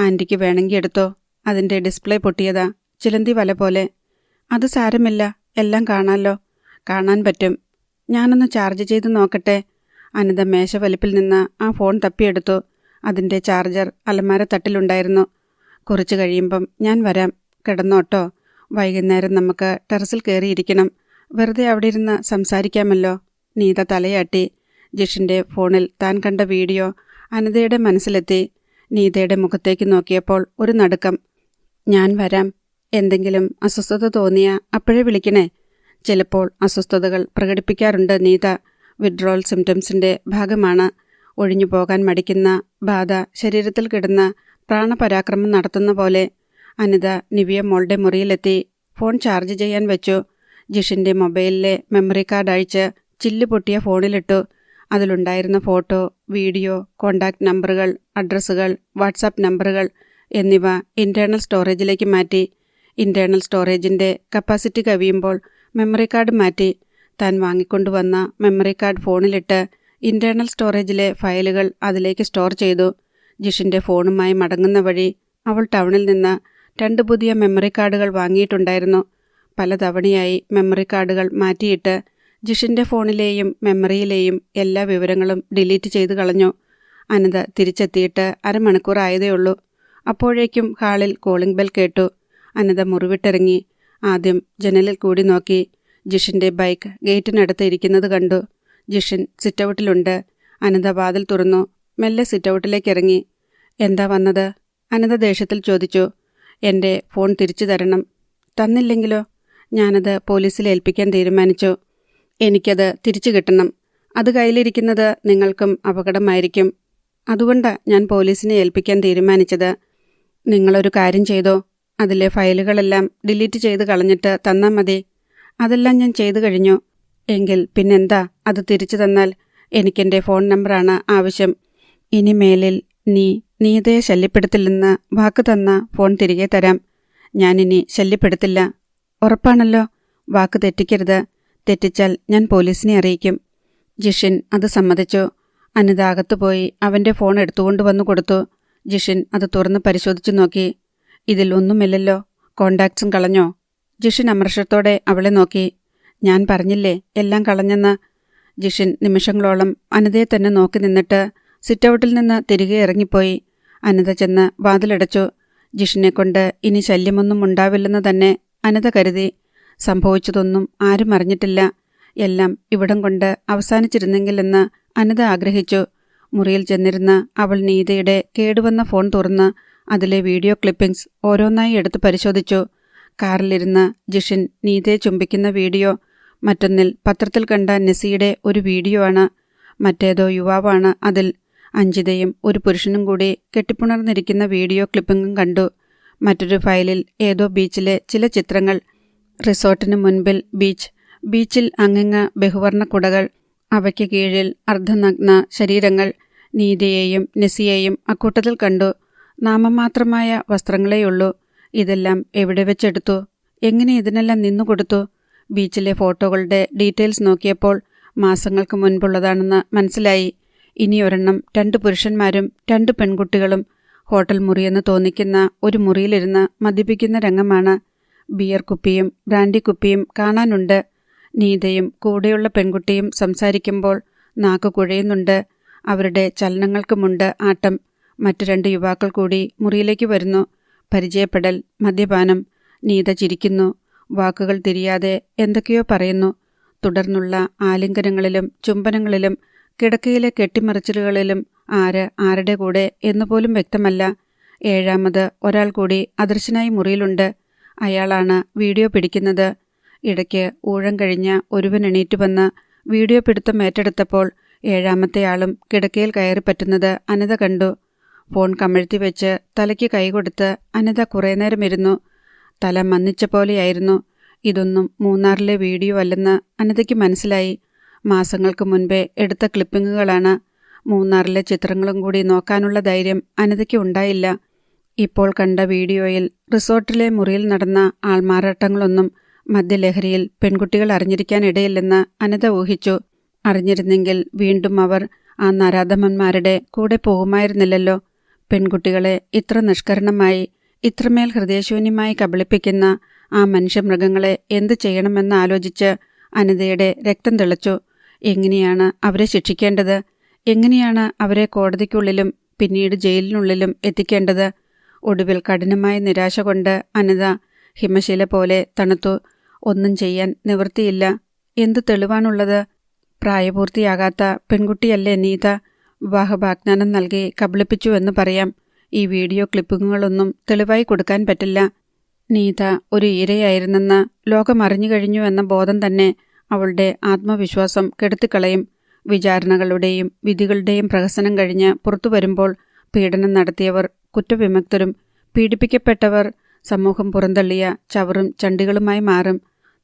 ആൻറ്റിക്ക് വേണമെങ്കിൽ എടുത്തോ. അതിൻ്റെ ഡിസ്പ്ലേ പൊട്ടിയതാ, ചിലന്തി വല പോലെ. അത് സാരമില്ല, എല്ലാം കാണാമല്ലോ. കാണാൻ പറ്റും. ഞാനൊന്ന് ചാർജ് ചെയ്ത് നോക്കട്ടെ. അനിത മേശവലിപ്പിൽ നിന്ന് ആ ഫോൺ തപ്പിയെടുത്തു. അതിൻ്റെ ചാർജർ അലമാര തട്ടിലുണ്ടായിരുന്നു. കുറച്ച് കഴിയുമ്പം ഞാൻ വരാം. കിടന്നോട്ടോ. വൈകുന്നേരം നമുക്ക് ടെറസിൽ കയറിയിരിക്കണം. വെറുതെ അവിടെ ഇരുന്ന് സംസാരിക്കാമല്ലോ. നീത തലയാട്ടി. ജിഷിൻ്റെ ഫോണിൽ താൻ കണ്ട വീഡിയോ അനിതയുടെ മനസ്സിലെത്തി. നീതയുടെ മുഖത്തേക്ക് നോക്കിയപ്പോൾ ഒരു നടുക്കം. ഞാൻ വരാം. എന്തെങ്കിലും അസ്വസ്ഥത തോന്നിയ അപ്പോഴേ വിളിക്കണേ. ചിലപ്പോൾ അസ്വസ്ഥതകൾ പ്രകടിപ്പിക്കാറുണ്ട് നീത. വിഡ്രോൾ സിംറ്റംസിൻ്റെ ഭാഗമാണ്. ഒഴിഞ്ഞു പോകാൻ മടിക്കുന്ന ബാധ ശരീരത്തിൽ കിടന്ന് പ്രാണപരാക്രമം നടത്തുന്ന പോലെ. അനിത നിവിയ മോളുടെ മുറിയിലെത്തി. ഫോൺ ചാർജ് ചെയ്യാൻ വെച്ചു. ജിഷിൻ്റെ മൊബൈലിലെ മെമ്മറി കാർഡ് അഴിച്ച് ചില്ല് പൊട്ടിയ ഫോണിലിട്ടു. അതിലുണ്ടായിരുന്ന ഫോട്ടോ, വീഡിയോ, കോണ്ടാക്ട് നമ്പറുകൾ, അഡ്രസ്സുകൾ, വാട്സാപ്പ് നമ്പറുകൾ എന്നിവ ഇൻറ്റേർണൽ സ്റ്റോറേജിലേക്ക് മാറ്റി. ഇൻറ്റേർണൽ സ്റ്റോറേജിൻ്റെ കപ്പാസിറ്റി കവിയുമ്പോൾ മെമ്മറി കാർഡ് മാറ്റി. താൻ വാങ്ങിക്കൊണ്ടുവന്ന മെമ്മറി കാർഡ് ഫോണിലിട്ട് ഇൻറ്റേർണൽ സ്റ്റോറേജിലെ ഫയലുകൾ അതിലേക്ക് സ്റ്റോർ ചെയ്തു. ജിഷിൻ്റെ ഫോണുമായി മടങ്ങുന്ന വഴി അവൾ ടൗണിൽ നിന്ന് 2 പുതിയ മെമ്മറി കാർഡുകൾ വാങ്ങിയിട്ടുണ്ടായിരുന്നു. പലതവണയായി മെമ്മറി കാർഡുകൾ മാറ്റിയിട്ട് ജിഷിൻ്റെ ഫോണിലെയും മെമ്മറിയിലെയും എല്ലാ വിവരങ്ങളും ഡിലീറ്റ് ചെയ്ത് കളഞ്ഞു. അനിത തിരിച്ചെത്തിയിട്ട് അരമണിക്കൂറായതേ ഉള്ളൂ. അപ്പോഴേക്കും ഹാളിൽ കോളിംഗ് ബെൽ കേട്ടു. അനിത മുറിവിട്ടിറങ്ങി. ആദ്യം ജനലിൽ കൂടി നോക്കി. ജിഷിൻ്റെ ബൈക്ക് ഗേറ്റിനടുത്ത് ഇരിക്കുന്നത് കണ്ടു. ജിഷിൻ സിറ്റൗട്ടിലുണ്ട്. അനിത വാതിൽ തുറന്നു. മെല്ലെ സിറ്റൗട്ടിലേക്ക് ഇറങ്ങി. എന്താ വന്നത്? അനിത ദേഷ്യത്തിൽ ചോദിച്ചു. എൻ്റെ ഫോൺ തിരിച്ചു തരണം. തന്നില്ലെങ്കിലോ? ഞാനത് പോലീസിൽ ഏൽപ്പിക്കാൻ തീരുമാനിച്ചു. എനിക്കത് തിരിച്ചു കിട്ടണം. അത് കയ്യിലിരിക്കുന്നത് നിങ്ങൾക്കും അപകടമായിരിക്കും. അതുകൊണ്ടാണ് ഞാൻ പോലീസിനെ ഏൽപ്പിക്കാൻ തീരുമാനിച്ചത്. നിങ്ങളൊരു കാര്യം ചെയ്തോ. അതിലെ ഫയലുകളെല്ലാം ഡിലീറ്റ് ചെയ്ത് കളഞ്ഞിട്ട് തന്നാൽ മതി. അതെല്ലാം ഞാൻ ചെയ്തു കഴിഞ്ഞു. എങ്കിൽ പിന്നെന്താ? അത് തിരിച്ചു തന്നാൽ. എനിക്കെൻ്റെ ഫോൺ നമ്പറാണ് ആവശ്യം. ഇനി മേലിൽ നീതയെ ശല്യപ്പെടുത്തില്ലെന്ന് വാക്ക് തന്ന ഫോൺ തിരികെ തരാം. ഞാനിനി ശല്യപ്പെടുത്തില്ല. ഉറപ്പാണല്ലോ? വാക്ക് തെറ്റിക്കരുത്. തെറ്റിച്ചാൽ ഞാൻ പോലീസിനെ അറിയിക്കും. ജിഷിൻ അത് സമ്മതിച്ചു. അനിത അകത്തുപോയി അവൻ്റെ ഫോൺ എടുത്തുകൊണ്ട് വന്നു കൊടുത്തു. ജിഷിൻ അത് തുറന്ന് പരിശോധിച്ചു നോക്കി. ഇതിൽ ഒന്നുമില്ലല്ലോ. കോണ്ടാക്ട്സും കളഞ്ഞോ? ജിഷിൻ അമർഷത്തോടെ അവളെ നോക്കി. ഞാൻ പറഞ്ഞില്ലേ എല്ലാം കളഞ്ഞെന്ന്. ജിഷിൻ നിമിഷങ്ങളോളം അനിതയെ തന്നെ നോക്കി നിന്നിട്ട് സിറ്റൗട്ടിൽ നിന്ന് തിരികെ ഇറങ്ങിപ്പോയി. അനിത ചെന്ന് വാതിലടച്ചു. ജിഷിനെ കൊണ്ട് ഇനി ശല്യമൊന്നും ഉണ്ടാവില്ലെന്ന് തന്നെ അനിത കരുതി. സംഭവിച്ചതൊന്നും ആരും അറിഞ്ഞിട്ടില്ല. എല്ലാം ഇവിടം കൊണ്ട് അവസാനിച്ചിരുന്നെങ്കിലെന്ന് അനിത ആഗ്രഹിച്ചു. മുറിയിൽ ചെന്നിരുന്ന് അവൾ നീതയുടെ കേടുവന്ന ഫോൺ തുറന്ന് അതിലെ വീഡിയോ ക്ലിപ്പിംഗ്സ് ഓരോന്നായി എടുത്ത് പരിശോധിച്ചു. കാറിലിരുന്ന് ജിഷിൻ നീതയെ ചുംബിക്കുന്ന വീഡിയോ, മറ്റൊന്നിൽ പത്രത്തിൽ കണ്ട നെസിയുടെ ഒരു വീഡിയോ ആണ്. മറ്റേതോ യുവാവാണ് അതിൽ. അഞ്ജിതയും ഒരു പുരുഷനും കൂടി കെട്ടിപ്പുണർന്നിരിക്കുന്ന വീഡിയോ ക്ലിപ്പിംഗും കണ്ടു. മറ്റൊരു ഫയലിൽ ഏതോ ബീച്ചിലെ ചില ചിത്രങ്ങൾ. റിസോർട്ടിന് മുൻപിൽ ബീച്ചിൽ അങ്ങിങ്ങ് ബഹുവർണ്ണ കുടകൾ, അവയ്ക്ക് കീഴിൽ അർദ്ധനഗ്ന ശരീരങ്ങൾ. നീതയെയും നെസിയെയും അക്കൂട്ടത്തിൽ കണ്ടു. നാമമാത്രമായ വസ്ത്രങ്ങളേയുള്ളൂ. ഇതെല്ലാം എവിടെ വെച്ചെടുത്തു? എങ്ങനെ ഇതിനെല്ലാം നിന്നുകൊടുത്തു? ബീച്ചിലെ ഫോട്ടോകളുടെ ഡീറ്റെയിൽസ് നോക്കിയപ്പോൾ മാസങ്ങൾക്ക് മുൻപുള്ളതാണെന്ന് മനസ്സിലായി. ഇനിയൊരെണ്ണം 2 പുരുഷന്മാരും 2 പെൺകുട്ടികളും ഹോട്ടൽ മുറിയെന്ന് തോന്നിക്കുന്ന ഒരു മുറിയിലിരുന്ന് മദ്യപിക്കുന്ന രംഗമാണ്. ബിയർ കുപ്പിയും ബ്രാൻഡി കുപ്പിയും കാണാനുണ്ട്. നീതയും കൂടെയുള്ള പെൺകുട്ടിയും സംസാരിക്കുമ്പോൾ നാക്ക് കുഴയുന്നുണ്ട്. അവരുടെ ചലനങ്ങൾക്കുമുണ്ട് ആട്ടം. മറ്റു 2 യുവാക്കൾ കൂടി മുറിയിലേക്ക് വരുന്നു. പരിചയപ്പെടൽ, മദ്യപാനം. നീത ചിരിക്കുന്നു. വാക്കുകൾ തിരിയാതെ എന്തൊക്കെയോ പറയുന്നു. തുടർന്നുള്ള ആലിംഗനങ്ങളിലും ചുംബനങ്ങളിലും കിടക്കയിലെ കെട്ടിമറിച്ചിലുകളിലും ആരുടെ കൂടെ എന്നുപോലും വ്യക്തമല്ല. 7ാമത് ഒരാൾ കൂടി അദൃശ്യനായി മുറിയിലുണ്ട്. അയാളാണ് വീഡിയോ പിടിക്കുന്നത്. ഇടയ്ക്ക് ഊഴം കഴിഞ്ഞ ഒരുവൻ എണീറ്റ് വന്ന് വീഡിയോ പിടുത്തം ഏറ്റെടുത്തപ്പോൾ 7ാമത്തെ ആളും കിടക്കയിൽ കയറി പറ്റുന്നത് അനിത കണ്ടു. ഫോൺ കമഴ്ത്തി വെച്ച് തലയ്ക്ക് കൈകൊടുത്ത് അനിത കുറേ നേരം ഇരുന്നു. തല മന്നിച്ച പോലെയായിരുന്നു. ഇതൊന്നും മൂന്നാറിലെ വീഡിയോ അല്ലെന്ന് അനിതയ്ക്ക് മനസ്സിലായി. മാസങ്ങൾക്ക് മുൻപേ എടുത്ത ക്ലിപ്പിങ്ങുകളാണ്. മൂന്നാറിലെ ചിത്രങ്ങളും കൂടി നോക്കാനുള്ള ധൈര്യം അനിതയ്ക്ക് ഉണ്ടായില്ല. ഇപ്പോൾ കണ്ട വീഡിയോയിൽ റിസോർട്ടിലെ മുറിയിൽ നടന്ന ആൾമാറാട്ടങ്ങളൊന്നും മദ്യലഹരിയിൽ പെൺകുട്ടികൾ അറിഞ്ഞിരിക്കാനിടയില്ലെന്ന് അനിത ഊഹിച്ചു. അറിഞ്ഞിരുന്നെങ്കിൽ വീണ്ടും അവർ ആ നരാധമന്മാരുടെ കൂടെ പോകുമായിരുന്നില്ലല്ലോ. പെൺകുട്ടികളെ ഇത്ര നിഷ്കരണമായി, ഇത്രമേൽ ഹൃദയശൂന്യമായി കബളിപ്പിക്കുന്ന ആ മനുഷ്യമൃഗങ്ങളെ എന്തു ചെയ്യണമെന്ന് ആലോചിച്ച് അനിതയുടെ രക്തം തിളച്ചു. എങ്ങനെയാണ് അവരെ ശിക്ഷിക്കേണ്ടത്? എങ്ങനെയാണ് അവരെ കോടതിക്കുള്ളിലും പിന്നീട് ജയിലിനുള്ളിലും എത്തിക്കേണ്ടത്? ഒടുവിൽ കഠിനമായ നിരാശ കൊണ്ട് അനിത ഹിമശില പോലെ തണുത്തു. ഒന്നും ചെയ്യാൻ നിവൃത്തിയില്ല. എന്തു തെളിവാണുള്ളത്? പ്രായപൂർത്തിയാകാത്ത പെൺകുട്ടിയല്ലേ നീത? വിവാഹവാഗ്ദാനം നൽകി കബളിപ്പിച്ചുവെന്ന് പറയാം. ഈ വീഡിയോ ക്ലിപ്പിങ്ങുകളൊന്നും തെളിവായി കൊടുക്കാൻ പറ്റില്ല. നീത ഒരു ഇരയായിരുന്നെന്ന് ലോകം അറിഞ്ഞു കഴിഞ്ഞു എന്ന ബോധം തന്നെ അവളുടെ ആത്മവിശ്വാസം കെടുത്തിക്കളയും. വിചാരണകളുടെയും വിധികളുടെയും പ്രഹസനം കഴിഞ്ഞ് പുറത്തു വരുമ്പോൾ പീഡനം നടത്തിയവർ കുറ്റവിമുക്തരും പീഡിപ്പിക്കപ്പെട്ടവർ സമൂഹം പുറന്തള്ളിയ ചവറും ചണ്ടികളുമായി മാറും.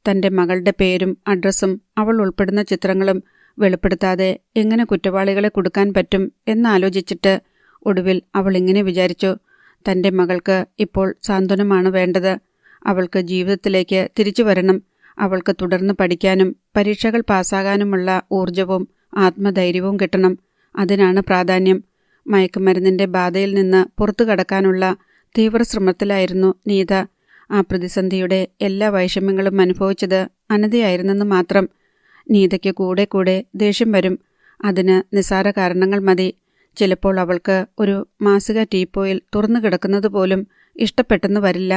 തൻ്റെ മകളുടെ പേരും അഡ്രസ്സും അവൾ ഉൾപ്പെടുന്ന ചിത്രങ്ങളും വെളിപ്പെടുത്താതെ എങ്ങനെ കുറ്റവാളികളെ കുടുക്കാൻ പറ്റും എന്നാലോചിച്ചിട്ട് ഒടുവിൽ അവൾ ഇങ്ങനെ വിചാരിച്ചു. തൻ്റെ മകൾക്ക് ഇപ്പോൾ സാന്ത്വനമാണ് വേണ്ടത്. അവൾക്ക് ജീവിതത്തിലേക്ക് തിരിച്ചു വരണം. അവൾക്ക് തുടർന്ന് പഠിക്കാനും പരീക്ഷകൾ പാസ്സാകാനുമുള്ള ഊർജവും ആത്മധൈര്യവും കിട്ടണം. അതിനാണ് പ്രാധാന്യം. മയക്കുമരുന്നിൻ്റെ ബാധയിൽ നിന്ന് പുറത്തു കടക്കാനുള്ള തീവ്രശ്രമത്തിലായിരുന്നു നീത. ആ പ്രതിസന്ധിയുടെ എല്ലാ വൈഷമ്യങ്ങളും അനുഭവിച്ചത് അനിതയായിരുന്നെന്ന് മാത്രം. നീതയ്ക്ക് കൂടെ കൂടെ ദേഷ്യം വരും. അതിന് നിസ്സാര കാരണങ്ങൾ മതി. ചിലപ്പോൾ അവൾക്ക് ഒരു മാസിക ടീപ്പോയിൽ തുറന്നു കിടക്കുന്നത് പോലും ഇഷ്ടപ്പെട്ടെന്ന് വരില്ല.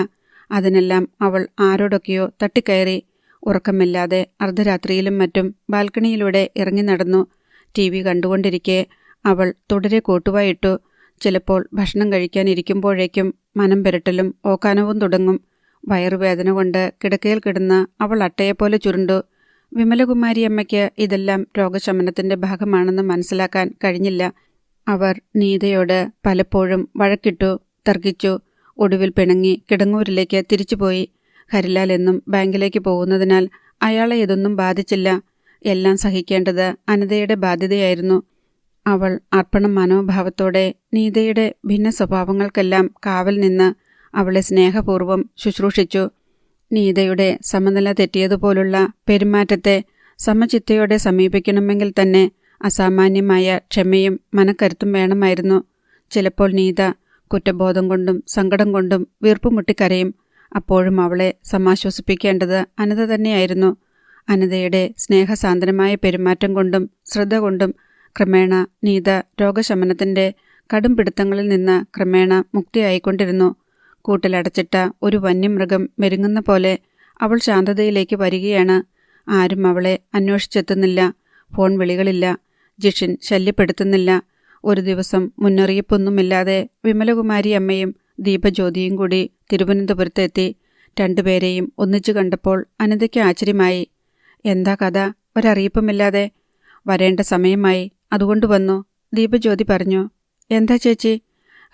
അതിനെല്ലാം അവൾ ആരോടൊക്കെയോ തട്ടിക്കയറി ഉറക്കമില്ലാതെ അർദ്ധരാത്രിയിലും മറ്റും ബാൽക്കണിയിലൂടെ ഇറങ്ങി നടന്നു. TV കണ്ടുകൊണ്ടിരിക്കെ അവൾ തുടരെ കോട്ടുവായിട്ടു. ചിലപ്പോൾ ഭക്ഷണം കഴിക്കാനിരിക്കുമ്പോഴേക്കും മനം പെരട്ടലും ഓക്കാനവും തുടങ്ങും. വയറുവേദന കൊണ്ട് കിടക്കയിൽ കിടന്ന് അവൾ അട്ടയെപ്പോലെ ചുരുണ്ടു. വിമലകുമാരിയമ്മയ്ക്ക് ഇതെല്ലാം രോഗശമനത്തിൻ്റെ ഭാഗമാണെന്ന് മനസ്സിലാക്കാൻ കഴിഞ്ഞില്ല. അവർ നീതയോട് പലപ്പോഴും വഴക്കിട്ടു, തർക്കിച്ചു. ഒടുവിൽ പിണങ്ങി കിടങ്ങൂരിലേക്ക് തിരിച്ചുപോയി. ഹരിലാൽ എന്നും ബാങ്കിലേക്ക് പോകുന്നതിനാൽ അയാളെ ഇതൊന്നും ബാധിച്ചില്ല. എല്ലാം സഹിക്കേണ്ടത് അനിതയുടെ ബാധ്യതയായിരുന്നു. അവൾ അർപ്പണ മനോഭാവത്തോടെ നീതയുടെ ഭിന്ന സ്വഭാവങ്ങൾക്കെല്ലാം കാവൽ നിന്ന് അവളെ സ്നേഹപൂർവ്വം ശുശ്രൂഷിച്ചു. നീതയുടെ സമനില തെറ്റിയതുപോലുള്ള പെരുമാറ്റത്തെ സമചിത്തയോടെ സമീപിക്കണമെങ്കിൽ തന്നെ അസാമാന്യമായ ക്ഷമയും മനക്കരുത്തും വേണമായിരുന്നു. ചിലപ്പോൾ നീത കുറ്റബോധം കൊണ്ടും സങ്കടം കൊണ്ടും വീർപ്പുമുട്ടിക്കരയും. അപ്പോഴും അവളെ സമാശ്വസിപ്പിക്കേണ്ടത് അനിത തന്നെയായിരുന്നു. അനിതയുടെ സ്നേഹസാന്ദ്രമായ പെരുമാറ്റം കൊണ്ടും ശ്രദ്ധ കൊണ്ടും ക്രമേണ നീത രോഗശമനത്തിൻ്റെ കടും പിടുത്തങ്ങളിൽ നിന്ന് ക്രമേണ മുക്തിയായിക്കൊണ്ടിരുന്നു. കൂട്ടിലടച്ചിട്ട ഒരു വന്യമൃഗം മെരുങ്ങുന്ന പോലെ അവൾ ശാന്തതയിലേക്ക് വരികയാണ്. ആരും അവളെ അന്വേഷിച്ചെത്തുന്നില്ല. ഫോൺ വിളികളില്ല. ജിഷിൻ ശല്യപ്പെടുത്തുന്നില്ല. ഒരു ദിവസം മുന്നറിയിപ്പൊന്നുമില്ലാതെ വിമലകുമാരി അമ്മയും ദീപജ്യോതിയും കൂടി തിരുവനന്തപുരത്ത് എത്തി. രണ്ടുപേരെയും ഒന്നിച്ചു കണ്ടപ്പോൾ അനിതയ്ക്ക് ആശ്ചര്യമായി. എന്താ കഥ? ഒരറിയിപ്പുമില്ലാതെ? വരേണ്ട സമയമായി, അതുകൊണ്ട് വന്നു, ദീപജ്യോതി പറഞ്ഞു. എന്താ ചേച്ചി?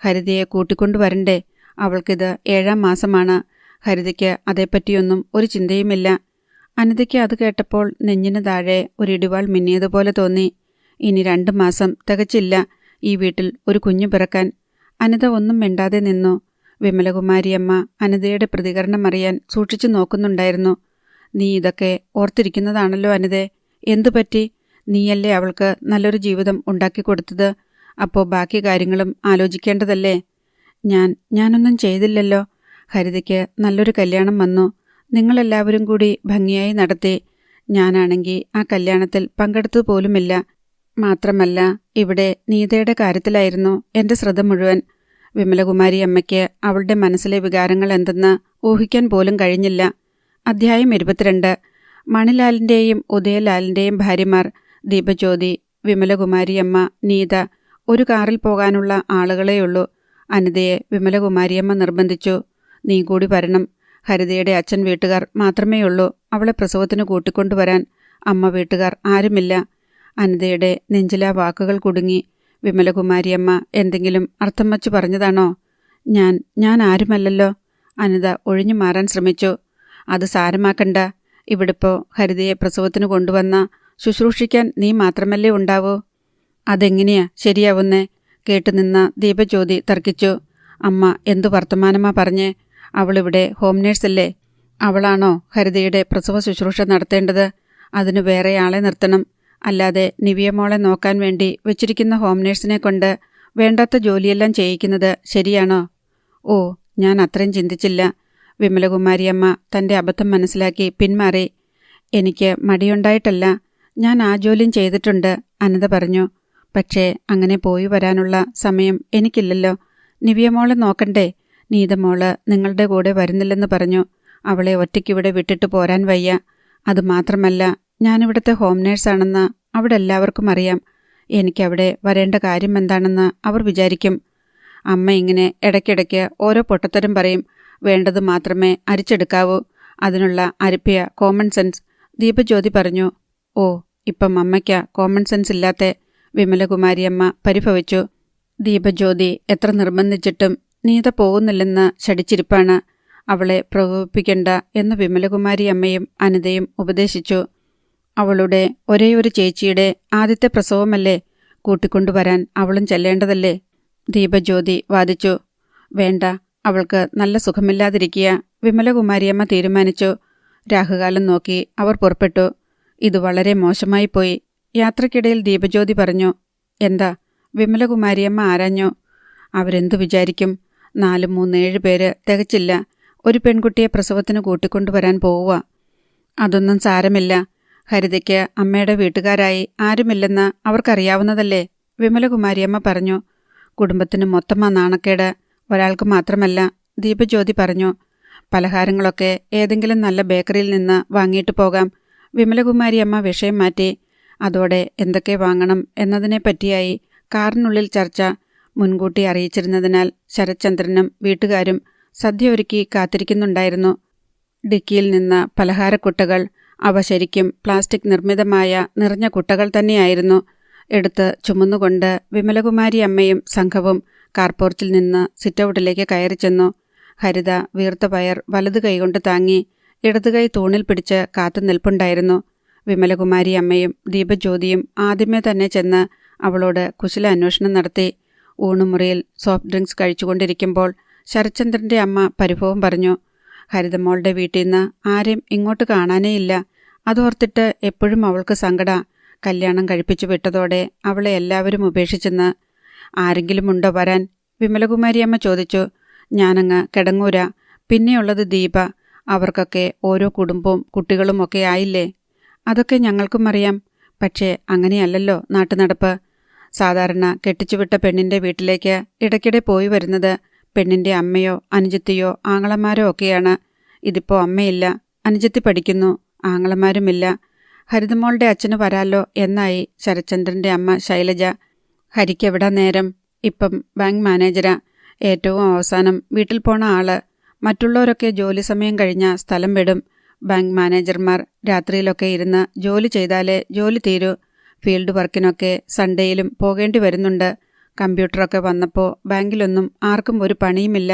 ഹരിതയെ കൂട്ടിക്കൊണ്ടുവരണ്ടേ? അവൾക്കിത് 7ാം മാസമാണ്. ഹരിതയ്ക്ക് അതേപ്പറ്റിയൊന്നും ഒരു ചിന്തയുമില്ല. അനിതയ്ക്ക് അത് കേട്ടപ്പോൾ നെഞ്ഞിന് താഴെ ഒരിടിവാൾ മിന്നിയതുപോലെ തോന്നി. ഇനി 2 മാസം തികച്ചില്ല ഈ വീട്ടിൽ ഒരു കുഞ്ഞു പിറക്കാൻ. അനിത ഒന്നും മിണ്ടാതെ നിന്നു. വിമലകുമാരിയമ്മ അനിതയുടെ പ്രതികരണം അറിയാൻ സൂക്ഷിച്ചു നോക്കുന്നുണ്ടായിരുന്നു. നീ ഇതൊക്കെ ഓർത്തിരിക്കുന്നതാണല്ലോ അനിതേ. എന്തുപറ്റി? നീയല്ലേ അവൾക്ക് നല്ലൊരു ജീവിതം ഉണ്ടാക്കിക്കൊടുത്തത്. അപ്പോൾ ബാക്കി കാര്യങ്ങളും ആലോചിക്കേണ്ടതല്ലേ? ഞാനൊന്നും ചെയ്തില്ലല്ലോ. ഹരിതയ്ക്ക് നല്ലൊരു കല്യാണം വന്നു. നിങ്ങളെല്ലാവരും കൂടി ഭംഗിയായി നടത്തി. ഞാനാണെങ്കിൽ ആ കല്യാണത്തിൽ പങ്കെടുത്തത് പോലുമില്ല. മാത്രമല്ല ഇവിടെ നീതയുടെ കാര്യത്തിലായിരുന്നു എൻ്റെ ശ്രദ്ധ മുഴുവൻ. വിമലകുമാരി അമ്മയ്ക്ക് അവളുടെ മനസ്സിലെ വികാരങ്ങൾ എന്തെന്ന് ഊഹിക്കാൻ പോലും കഴിഞ്ഞില്ല. അധ്യായം 22. മണിലാലിൻ്റെയും ഉദയലാലിൻ്റെയും ഭാര്യമാർ ദീപജ്യോതി, വിമലകുമാരിയമ്മ, നീത. ഒരു കാറിൽ പോകാനുള്ള ആളുകളെയുള്ളൂ. അനിതയെ വിമലകുമാരിയമ്മ നിർബന്ധിച്ചു. നീ കൂടി വരണം. ഹരിതയുടെ അച്ഛൻ വീട്ടുകാർ മാത്രമേയുള്ളൂ അവളെ പ്രസവത്തിന് കൂട്ടിക്കൊണ്ടുവരാൻ. അമ്മ വീട്ടുകാർ ആരുമില്ല. അനിതയുടെ നെഞ്ചിലാ വാക്കുകൾ കുടുങ്ങി. വിമലകുമാരിയമ്മ എന്തെങ്കിലും അർത്ഥം വച്ചു പറഞ്ഞതാണോ? ഞാൻ ആരുമല്ലല്ലോ. അനിത ഒഴിഞ്ഞു മാറാൻ ശ്രമിച്ചു. അത് സാരമാക്കണ്ട. ഇവിടിപ്പോൾ ഹരിതയെ പ്രസവത്തിന് കൊണ്ടുവന്ന ശുശ്രൂഷിക്കാൻ നീ മാത്രമല്ലേ ഉണ്ടാവൂ. അതെങ്ങനെയാ ശരിയാവുന്നേ? കേട്ടുനിന്ന ദീപജ്യോതി തർക്കിച്ചു. അമ്മ എന്തു വർത്തമാനമാ പറഞ്ഞേ? അവളിവിടെ ഹോം നേഴ്സല്ലേ? അവളാണോ ഹരിതയുടെ പ്രസവ ശുശ്രൂഷ നടത്തേണ്ടത്? അതിന് വേറെ ആളെ നിർത്തണം. അല്ലാതെ നിവിയമോളെ നോക്കാൻ വേണ്ടി വെച്ചിരിക്കുന്ന ഹോം നേഴ്സിനെ കൊണ്ട് വേണ്ടാത്ത ജോലിയെല്ലാം ചെയ്യിക്കുന്നത് ശരിയാണോ? ഓ, ഞാൻ അത്രയും ചിന്തിച്ചില്ല. വിമലകുമാരിയമ്മ തൻ്റെ അബദ്ധം മനസ്സിലാക്കി പിന്മാറി. എനിക്ക് മടിയുണ്ടായിട്ടല്ല, ഞാൻ ആ ജോലിയും ചെയ്തിട്ടുണ്ട്, അനത പറഞ്ഞു. പക്ഷേ അങ്ങനെ പോയി വരാനുള്ള സമയം എനിക്കില്ലല്ലോ. നിവിയമോളെ നോക്കണ്ടേ? നീതമോള് നിങ്ങളുടെ കൂടെ വരുന്നില്ലെന്ന് പറഞ്ഞു. അവളെ ഒറ്റയ്ക്കിവിടെ വിട്ടിട്ട് പോരാൻ വയ്യ. അതുമാത്രമല്ല, ഞാനിവിടുത്തെ ഹോം നേഴ്സാണെന്ന് അവിടെ എല്ലാവർക്കും അറിയാം. എനിക്കവിടെ വരേണ്ട കാര്യം എന്താണെന്ന് അവർ വിചാരിക്കും. അമ്മ ഇങ്ങനെ ഇടയ്ക്കിടയ്ക്ക് ഓരോ പൊട്ടത്തരം പറയും. വേണ്ടത് മാത്രമേ അരിച്ചെടുക്കാവൂ. അതിനുള്ള അരിപ്പിയ കോമൺ സെൻസ്, ദീപജ്യോതി പറഞ്ഞു. ഓ, ഇപ്പം അമ്മയ്ക്കാ കോമൺ സെൻസ് ഇല്ലാത്ത? വിമലകുമാരിയമ്മ പരിഭവിച്ചു. ദീപജ്യോതി എത്ര നിർബന്ധിച്ചിട്ടും നീത പോകുന്നില്ലെന്ന് ശടിച്ചിരിപ്പാണ്. അവളെ പ്രകോപിപ്പിക്കണ്ട എന്ന് വിമലകുമാരിയമ്മയും അനിതയും ഉപദേശിച്ചു. അവളുടെ ഒരേയൊരു ചേച്ചിയുടെ ആദ്യത്തെ പ്രസവമല്ലേ, കൂട്ടിക്കൊണ്ടുവരാൻ അവളും ചെല്ലേണ്ടതല്ലേ? ദീപജ്യോതി വാദിച്ചു. വേണ്ട, അവൾക്ക് നല്ല സുഖമില്ലാതിരിക്കുക, വിമലകുമാരിയമ്മ തീരുമാനിച്ചു. രാഹുകാലം നോക്കി അവർ പുറപ്പെട്ടു. ഇത് വളരെ മോശമായിപ്പോയി. യാത്രക്കിടയിൽ ദീപജ്യോതി പറഞ്ഞു. എന്താ? വിമലകുമാരിയമ്മ ആരാഞ്ഞു. അവരെന്തു വിചാരിക്കും? 4, 3, 7 പേര് തികച്ചില്ല. ഒരു പെൺകുട്ടിയെ പ്രസവത്തിന് കൂട്ടിക്കൊണ്ടുവരാൻ പോവുക. അതൊന്നും സാരമില്ല. ഹരിതയ്ക്ക് അമ്മയുടെ വീട്ടുകാരായി ആരുമില്ലെന്ന് അവർക്കറിയാവുന്നതല്ലേ, വിമലകുമാരിയമ്മ പറഞ്ഞു. കുടുംബത്തിന് മൊത്തമാ നാണക്കേട്, ഒരാൾക്ക് മാത്രമല്ല, ദീപജ്യോതി പറഞ്ഞു. പലഹാരങ്ങളൊക്കെ ഏതെങ്കിലും നല്ല ബേക്കറിയിൽ നിന്ന് വാങ്ങിയിട്ട് പോകാം. വിമലകുമാരിയമ്മ വിഷയം മാറ്റി. അതോടെ എന്തൊക്കെ വാങ്ങണം എന്നതിനെപ്പറ്റിയായി കാറിനുള്ളിൽ ചർച്ച. മുൻകൂട്ടി അറിയിച്ചിരുന്നതിനാൽ ശരത്ചന്ദ്രനും വീട്ടുകാരും സദ്യ ഒരുക്കി കാത്തിരിക്കുന്നുണ്ടായിരുന്നു. ഡിക്കിയിൽ നിന്ന് പലഹാരക്കുട്ടകൾ. അവ ശരിക്കും പ്ലാസ്റ്റിക് നിർമ്മിതമായ നിറഞ്ഞ കുട്ടകൾ തന്നെയായിരുന്നു. എടുത്ത് ചുമന്നുകൊണ്ട് വിമലകുമാരി അമ്മയും സംഘവും കാർപോർച്ചിൽ നിന്ന് സിറ്റൗട്ടിലേക്ക് കയറി ചെന്നു. ഹരിത വീർത്ത പയർ വലതു കൈകൊണ്ട് താങ്ങി ഇടതുകൈ തൂണിൽ പിടിച്ച് കാത്തു നിൽപ്പുണ്ടായിരുന്നു. വിമലകുമാരി അമ്മയും ദീപജ്യോതിയും ആദ്യമേ തന്നെ ചെന്ന് അവളോട് കുശല അന്വേഷണം നടത്തി. ഊണുമുറിയിൽ സോഫ്റ്റ് ഡ്രിങ്ക്സ് കഴിച്ചുകൊണ്ടിരിക്കുമ്പോൾ ശരത്ചന്ദ്രൻ്റെ അമ്മ പരിഭവം പറഞ്ഞു. ഹരിതമോളുടെ വീട്ടിൽ നിന്ന് ആരെയും ഇങ്ങോട്ട് കാണാനേയില്ല. അതോർത്തിട്ട് എപ്പോഴും അവൾക്ക് സങ്കട. കല്യാണം കഴിപ്പിച്ചു വിട്ടതോടെ അവളെ എല്ലാവരും ഉപേക്ഷിച്ചെന്ന്. ആരെങ്കിലും ഉണ്ടോ വരാൻ? വിമലകുമാരിയമ്മ ചോദിച്ചു. ഞാനങ്ങ് കിടങ്ങൂരാ. പിന്നെയുള്ളത് ദീപ. അവർക്കൊക്കെ ഓരോ കുടുംബവും കുട്ടികളുമൊക്കെ ആയില്ലേ? അതൊക്കെ ഞങ്ങൾക്കും അറിയാം. പക്ഷേ അങ്ങനെയല്ലല്ലോ നാട്ടുനടപ്പ്. സാധാരണ കെട്ടിച്ചുവിട്ട പെണ്ണിൻ്റെ വീട്ടിലേക്ക് ഇടയ്ക്കിടെ പോയി വരുന്നത് പെണ്ണിൻ്റെ അമ്മയോ അനുജത്തിയോ ആങ്ങളമാരോ ഒക്കെയാണ്. ഇതിപ്പോൾ അമ്മയില്ല, അനുജത്തി പഠിക്കുന്നു, ആങ്ങളമാരുമില്ല. ഹരിതമോളുടെ അച്ഛന് വരാലോ എന്നായി ശരത്ചന്ദ്രൻ്റെ അമ്മ ശൈലജ. ഹരിക്കെവിടാ നേരം? ഇപ്പം ബാങ്ക് മാനേജരാ. ഏറ്റവും അവസാനം വീട്ടിൽ പോണ ആള്. മറ്റുള്ളവരൊക്കെ ജോലി സമയം കഴിഞ്ഞ സ്ഥലം വിടും. ബാങ്ക് മാനേജർമാർ രാത്രിയിലൊക്കെ ഇരുന്ന് ജോലി ചെയ്താലേ ജോലി തീരൂ. ഫീൽഡ് വർക്കിനൊക്കെ സൺഡേയിലും പോകേണ്ടി വരുന്നുണ്ട്. കമ്പ്യൂട്ടറൊക്കെ വന്നപ്പോൾ ബാങ്കിലൊന്നും ആർക്കും ഒരു പണിയുമില്ല.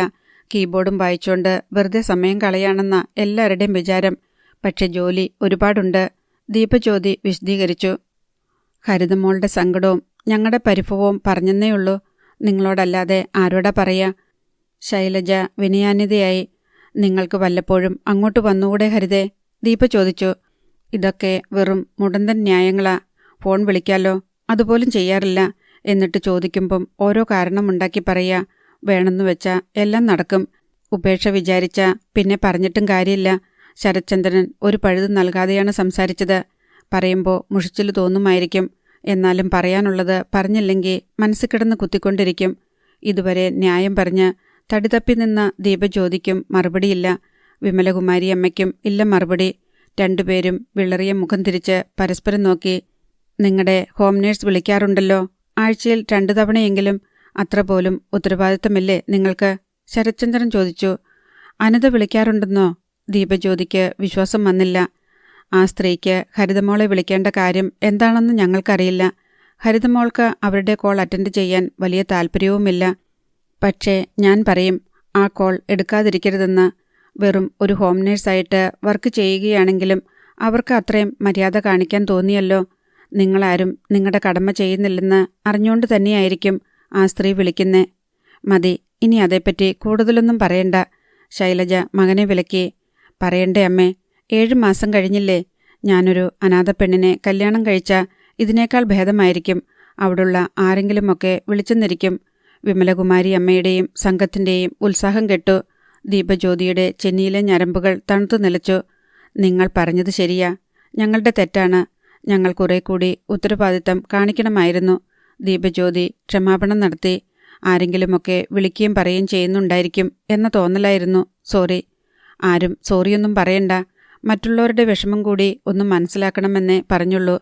കീബോർഡും വായിച്ചുകൊണ്ട് വെറുതെ സമയം കളയാണെന്ന എല്ലാവരുടെയും വിചാരം. പക്ഷെ ജോലി ഒരുപാടുണ്ട്, ദീപജ്യോതി വിശദീകരിച്ചു. ഹരിതമോളുടെ സങ്കടവും ഞങ്ങളുടെ പരിഭവവും പറഞ്ഞെന്നേയുള്ളൂ. നിങ്ങളോടല്ലാതെ ആരോടാ പറയാ? ശൈലജ വിനയാന്യതയായി. നിങ്ങൾക്ക് വല്ലപ്പോഴും അങ്ങോട്ട് വന്നുകൂടെ ഹരിതേ? ദീപ ചോദിച്ചു. ഇതൊക്കെ വെറും മുടന്തൻ ന്യായങ്ങളാ. ഫോൺ വിളിക്കാലോ? അതുപോലും ചെയ്യാറില്ല. എന്നിട്ട് ചോദിക്കുമ്പം ഓരോ കാരണമുണ്ടാക്കി പറയാ. വേണമെന്ന് വെച്ചാ എല്ലാം നടക്കും. ഉപേക്ഷ വിചാരിച്ച പിന്നെ പറഞ്ഞിട്ടും കാര്യമില്ല. ശരത്ചന്ദ്രൻ ഒരു പഴുത് നൽകാതെയാണ് സംസാരിച്ചത്. പറയുമ്പോൾ മുഷിച്ചിൽ തോന്നുമായിരിക്കും. എന്നാലും പറയാനുള്ളത് പറഞ്ഞില്ലെങ്കിൽ മനസ്സിൽ കിടന്ന് കുത്തിക്കൊണ്ടിരിക്കും. ഇതുവരെ ന്യായം പറഞ്ഞ് തടിതപ്പി നിന്ന ദീപജ്യോതിക്കും മറുപടിയില്ല. വിമലകുമാരി അമ്മയ്ക്കും ഇല്ല മറുപടി. രണ്ടുപേരും വിളറിയ മുഖം തിരിച്ച് പരസ്പരം നോക്കി. നിങ്ങളുടെ ഹോം നേഴ്സ് വിളിക്കാറുണ്ടല്ലോ, ആഴ്ചയിൽ 2 തവണയെങ്കിലും. അത്ര പോലും ഉത്തരവാദിത്തമില്ലേ നിങ്ങൾക്ക്? ശരത്ചന്ദ്രൻ ചോദിച്ചു. അനിത വിളിക്കാറുണ്ടെന്നോ? ദീപജ്യോതിക്ക് വിശ്വാസം വന്നില്ല. ആ സ്ത്രീക്ക് ഹരിതമോളെ വിളിക്കേണ്ട കാര്യം എന്താണെന്ന് ഞങ്ങൾക്കറിയില്ല. ഹരിതമോൾക്ക് അവരുടെ കോൾ അറ്റൻഡ് ചെയ്യാൻ വലിയ താല്പര്യവുമില്ല. പക്ഷേ ഞാൻ പറയും, ആ കോൾ എടുക്കാതിരിക്കരുതെന്ന്. വെറും ഒരു ഹോം നേഴ്സായിട്ട് വർക്ക് ചെയ്യുകയാണെങ്കിലും അവർക്ക് അത്രയും മര്യാദ കാണിക്കാൻ തോന്നിയല്ലോ. നിങ്ങളാരും നിങ്ങളുടെ കടമ ചെയ്യുന്നില്ലെന്ന് അറിഞ്ഞുകൊണ്ട് തന്നെയായിരിക്കും ആ സ്ത്രീ വിളിക്കുന്നേ. മതി, ഇനി അതേപ്പറ്റി കൂടുതലൊന്നും പറയണ്ട. ശൈലജ മകനെ വിലക്കി. പറയണ്ടേ അമ്മേ, 7 മാസം കഴിഞ്ഞില്ലേ? ഞാനൊരു അനാഥ പെണ്ണിനെ കല്യാണം കഴിച്ചാൽ ഇതിനേക്കാൾ ഭേദമായിരിക്കും. അവിടുള്ള ആരെങ്കിലുമൊക്കെ വിളിച്ചെന്നിരിക്കും. വിമലകുമാരി അമ്മയുടെയും സംഘത്തിൻ്റെയും ഉത്സാഹം കെട്ടു. ദീപജ്യോതിയുടെ ചെന്നിയിലെ ഞരമ്പുകൾ തണുത്തു നിലച്ചു. നിങ്ങൾ പറഞ്ഞത് ശരിയാ, ഞങ്ങളുടെ തെറ്റാണ്. ഞങ്ങൾ കുറെ കൂടി ഉത്തരവാദിത്തം കാണിക്കണമായിരുന്നു. ദീപജ്യോതി ക്ഷമാപണം നടത്തി. ആരെങ്കിലുമൊക്കെ വിളിക്കുകയും പറയുകയും ചെയ്യുന്നുണ്ടായിരിക്കും എന്ന തോന്നലായിരുന്നു. സോറി. ആരും സോറിയൊന്നും പറയണ്ട. മറ്റുള്ളവരുടെ വിഷമം കൂടി ഒന്ന് മനസ്സിലാക്കണമെന്നേ പറഞ്ഞുള്ളൂ.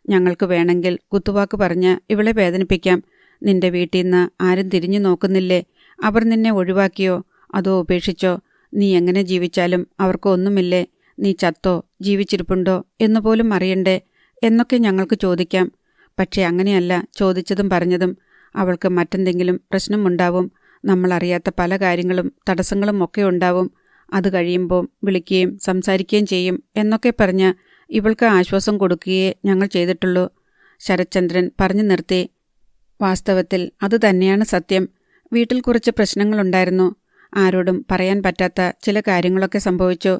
ഞങ്ങൾക്ക് വേണമെങ്കിൽ കുത്തുവാക്ക് പറഞ്ഞ് ഇവളെ വേദനിപ്പിക്കാം. നിന്റെ വീട്ടിൽ നിന്ന് ആരും തിരിഞ്ഞു നോക്കുന്നില്ലേ? അവർ നിന്നെ ഒഴിവാക്കിയോ അതോ ഉപേക്ഷിച്ചോ? നീ എങ്ങനെ ജീവിച്ചാലും അവർക്ക് ഒന്നുമില്ലേ? നീ ചത്തോ ജീവിച്ചിരിപ്പുണ്ടോ എന്നുപോലും അറിയണ്ടേ എന്നൊക്കെ ഞങ്ങൾക്ക് ചോദിക്കാം. പക്ഷേ അങ്ങനെയല്ല ചോദിച്ചതും പറഞ്ഞതും. അവൾക്ക് മറ്റെന്തെങ്കിലും പ്രശ്നമുണ്ടാവും. നമ്മളറിയാത്ത പല കാര്യങ്ങളും തടസ്സങ്ങളും ഒക്കെ ഉണ്ടാവും. അത് കഴിയുമ്പോൾ വിളിക്കുകയും സംസാരിക്കുകയും ചെയ്യും എന്നൊക്കെ പറഞ്ഞ് ഇവൾക്ക് ആശ്വാസം കൊടുക്കുകയേ ഞങ്ങൾ ചെയ്തിട്ടുള്ളൂ. ശരത്ചന്ദ്രൻ പറഞ്ഞു നിർത്തി. വാസ്തവത്തിൽ അതുതന്നെയാണ് സത്യം. വീട്ടിൽ കുറച്ച് പ്രശ്നങ്ങളുണ്ടായിരുന്നു. ആരോടും പറയാൻ പറ്റാത്ത ചില കാര്യങ്ങളൊക്കെ സംഭവിച്ചു.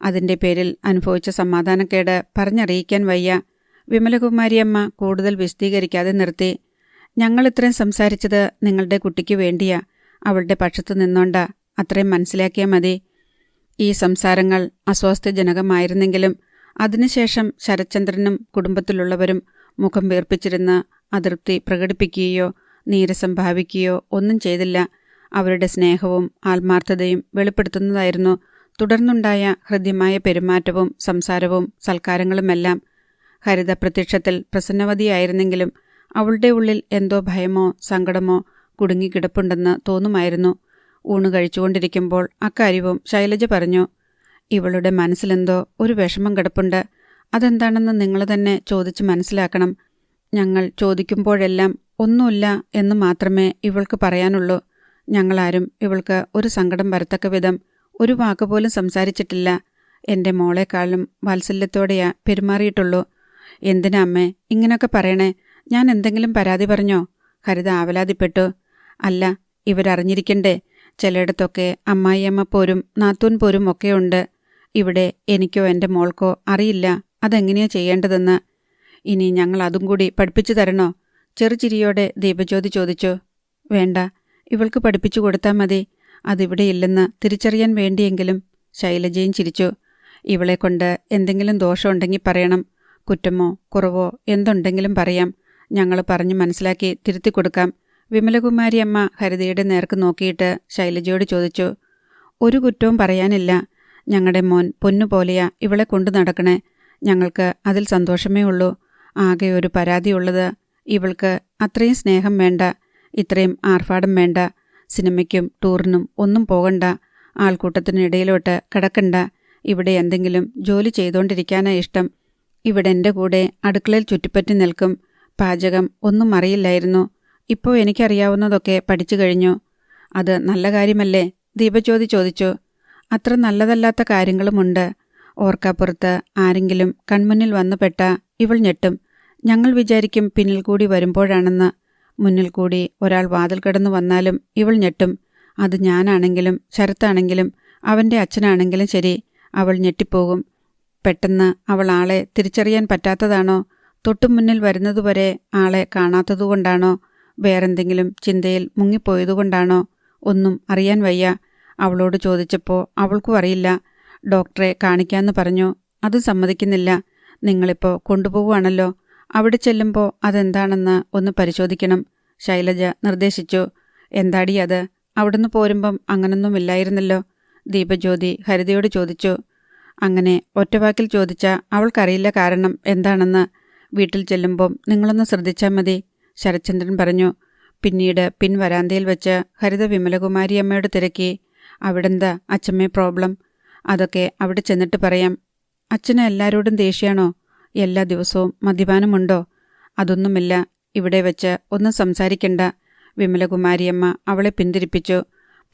അതിൻ്റെ പേരിൽ അനുഭവിച്ച സമാധാനക്കേട് പറഞ്ഞറിയിക്കാൻ വയ്യ. വിമലകുമാരിയമ്മ കൂടുതൽ വിശദീകരിക്കാതെ നിർത്തി. ഞങ്ങൾ ഇത്രയും സംസാരിച്ചത് നിങ്ങളുടെ കുട്ടിക്ക് വേണ്ടിയാ. അവളുടെ പക്ഷത്തു നിന്നോണ്ടാ. അത്രയും മനസ്സിലാക്കിയാൽ മതി. ഈ സംസാരങ്ങൾ അസ്വാസ്ഥ്യജനകമായിരുന്നെങ്കിലും അതിനുശേഷം ശരത്ചന്ദ്രനും കുടുംബത്തിലുള്ളവരും മുഖം വീർപ്പിച്ചിരുന്ന് അതൃപ്തി പ്രകടിപ്പിക്കുകയോ നീരസം ഭാവിക്കുകയോ ഒന്നും ചെയ്തില്ല. അവരുടെ സ്നേഹവും ആത്മാർത്ഥതയും വെളിപ്പെടുത്തുന്നതായിരുന്നു തുടർന്നുണ്ടായ ഹൃദ്യമായ പെരുമാറ്റവും സംസാരവും സൽക്കാരങ്ങളുമെല്ലാം. ഹരിത പ്രത്യക്ഷത്തിൽ പ്രസന്നവതിയായിരുന്നെങ്കിലും അവളുടെ ഉള്ളിൽ എന്തോ ഭയമോ സങ്കടമോ കുടുങ്ങിക്കിടപ്പുണ്ടെന്ന് തോന്നുമായിരുന്നു. ഊണ് കഴിച്ചുകൊണ്ടിരിക്കുമ്പോൾ അക്കാര്യവും ശൈലജ പറഞ്ഞു. ഇവളുടെ മനസ്സിലെന്തോ ഒരു വിഷമം കിടപ്പുണ്ട്. അതെന്താണെന്ന് നിങ്ങൾ തന്നെ ചോദിച്ച് മനസ്സിലാക്കണം. ഞങ്ങൾ ചോദിക്കുമ്പോഴെല്ലാം ഒന്നുമില്ല എന്ന് മാത്രമേ ഇവൾക്ക് പറയാനുള്ളൂ. ഞങ്ങളാരും ഇവൾക്ക് ഒരു സങ്കടം വരത്തക്ക വിധം ഒരു വാക്കുപോലും സംസാരിച്ചിട്ടില്ല. എൻ്റെ മോളെക്കാളും വാത്സല്യത്തോടെയാ പെരുമാറിയിട്ടുള്ളൂ. എന്തിനാ അമ്മേ ഇങ്ങനൊക്കെ പറയണേ? ഞാൻ എന്തെങ്കിലും പരാതി പറഞ്ഞോ? ഹരിത ആവലാതിപ്പെട്ടു. അല്ല, ഇവരറിഞ്ഞിരിക്കണ്ടേ. ചിലയിടത്തൊക്കെ അമ്മായിയമ്മ പോരും നാത്തൂൻ പോരും ഒക്കെയുണ്ട്. ഇവിടെ എനിക്കോ എൻ്റെ മോൾക്കോ അറിയില്ല അതെങ്ങനെയാ ചെയ്യേണ്ടതെന്ന്. ഇനി ഞങ്ങൾ അതും കൂടി പഠിപ്പിച്ചു തരണോ? ചെറുചിരിയോടെ ദീപജ്യോതി ചോദിച്ചു. വേണ്ട, ഇവൾക്ക് പഠിപ്പിച്ചു കൊടുത്താൽ മതി. അതിവിടെയില്ലെന്ന് തിരിച്ചറിയാൻ വേണ്ടിയെങ്കിലും. ശൈലജയും ചിരിച്ചു. ഇവളെക്കൊണ്ട് എന്തെങ്കിലും ദോഷമുണ്ടെങ്കിൽ പറയണം. കുറ്റമോ കുറവോ എന്തുണ്ടെങ്കിലും പറയാം. ഞങ്ങൾ പറഞ്ഞു മനസ്സിലാക്കി തിരുത്തി കൊടുക്കാം. വിമലകുമാരിയമ്മ ഹരിതയുടെ നേർക്ക് നോക്കിയിട്ട് ശൈലജയോട് ചോദിച്ചു. ഒരു കുറ്റവും പറയാനില്ല. ഞങ്ങളുടെ മോൻ പൊന്നുപോലെയാ ഇവളെ കൊണ്ടു നടക്കണേ. ഞങ്ങൾക്ക് അതിൽ സന്തോഷമേ ഉള്ളൂ. ആകെ ഒരു പരാതിയുള്ളത്, ഇവൾക്ക് അത്രയും സ്നേഹം വേണ്ട, ഇത്രയും ആർഭാടം വേണ്ട. സിനിമയ്ക്കും ടൂറിനും ഒന്നും പോകണ്ട. ആൾക്കൂട്ടത്തിനിടയിലോട്ട് കിടക്കണ്ട. ഇവിടെ എന്തെങ്കിലും ജോലി ചെയ്തുകൊണ്ടിരിക്കാനാ ഇഷ്ടം. ഇവിടെ എൻ്റെ കൂടെ അടുക്കളയിൽ ചുറ്റിപ്പറ്റി നിൽക്കും. പാചകം ഒന്നും അറിയില്ലായിരുന്നു. ഇപ്പോൾ എനിക്കറിയാവുന്നതൊക്കെ പഠിച്ചു കഴിഞ്ഞു. അത് നല്ല കാര്യമല്ലേ? ദീപജ്യോതി ചോദിച്ചു. അത്ര നല്ലതല്ലാത്ത കാര്യങ്ങളുമുണ്ട്. ഓർക്കാപ്പുറത്ത് ആരെങ്കിലും കൺമുന്നിൽ വന്നുപെട്ട ഇവൾ ഞെട്ടും. ഞങ്ങൾ വിചാരിക്കും പിന്നിൽ കൂടി വരുമ്പോഴാണെന്ന്. മുന്നിൽ കൂടി ഒരാൾ വാതിൽ കടന്നു വന്നാലും ഇവൾ ഞെട്ടും. അത് ഞാനാണെങ്കിലും ശരത്താണെങ്കിലും അവൻ്റെ അച്ഛനാണെങ്കിലും ശരി, അവൾ ഞെട്ടിപ്പോകും. പെട്ടെന്ന് അവൾ ആളെ തിരിച്ചറിയാൻ പറ്റാത്തതാണോ? തൊട്ടുമുന്നിൽ വരുന്നതുവരെ ആളെ കാണാത്തതുകൊണ്ടാണോ? വേറെന്തെങ്കിലും ചിന്തയിൽ മുങ്ങിപ്പോയതുകൊണ്ടാണോ? ഒന്നും അറിയാൻ വയ്യ. അവളോട് ചോദിച്ചപ്പോൾ അവൾക്കും അറിയില്ല. ഡോക്ടറെ കാണിക്കാമെന്ന് പറഞ്ഞു. അത് സമ്മതിക്കുന്നില്ല. നിങ്ങളിപ്പോൾ കൊണ്ടുപോവുകയാണല്ലോ. അവിടെ ചെല്ലുമ്പോൾ അതെന്താണെന്ന് ഒന്ന് പരിശോധിക്കണം. ശൈലജ നിർദ്ദേശിച്ചു. എന്താടി അത്? അവിടുന്ന് പോരുമ്പം അങ്ങനൊന്നുമില്ലായിരുന്നല്ലോ. ദീപജ്യോതി ഹരിതയോട് ചോദിച്ചു. അങ്ങനെ ഒറ്റവാക്കിൽ ചോദിച്ചാൽ അവൾക്കറിയില്ല കാരണം എന്താണെന്ന്. വീട്ടിൽ ചെല്ലുമ്പം നിങ്ങളൊന്ന് ശ്രദ്ധിച്ചാൽ മതി, ശരത്ചന്ദ്രൻ പറഞ്ഞു. പിന്നീട് പിൻവരാന്തയിൽ വെച്ച് ഹരിത വിമലകുമാരിയമ്മയോട് തിരക്കി. അവിടെന്താ അച്ഛമ്മേ പ്രോബ്ലം? അതൊക്കെ അവിടെ ചെന്നിട്ട് പറയാം. അച്ഛന് എല്ലാവരോടും ദേഷ്യാണോ? എല്ലാ ദിവസവും മദ്യപാനമുണ്ടോ? അതൊന്നുമില്ല. ഇവിടെ വെച്ച് ഒന്നും സംസാരിക്കണ്ട. വിമലകുമാരിയമ്മ അവളെ പിന്തിരിപ്പിച്ചു.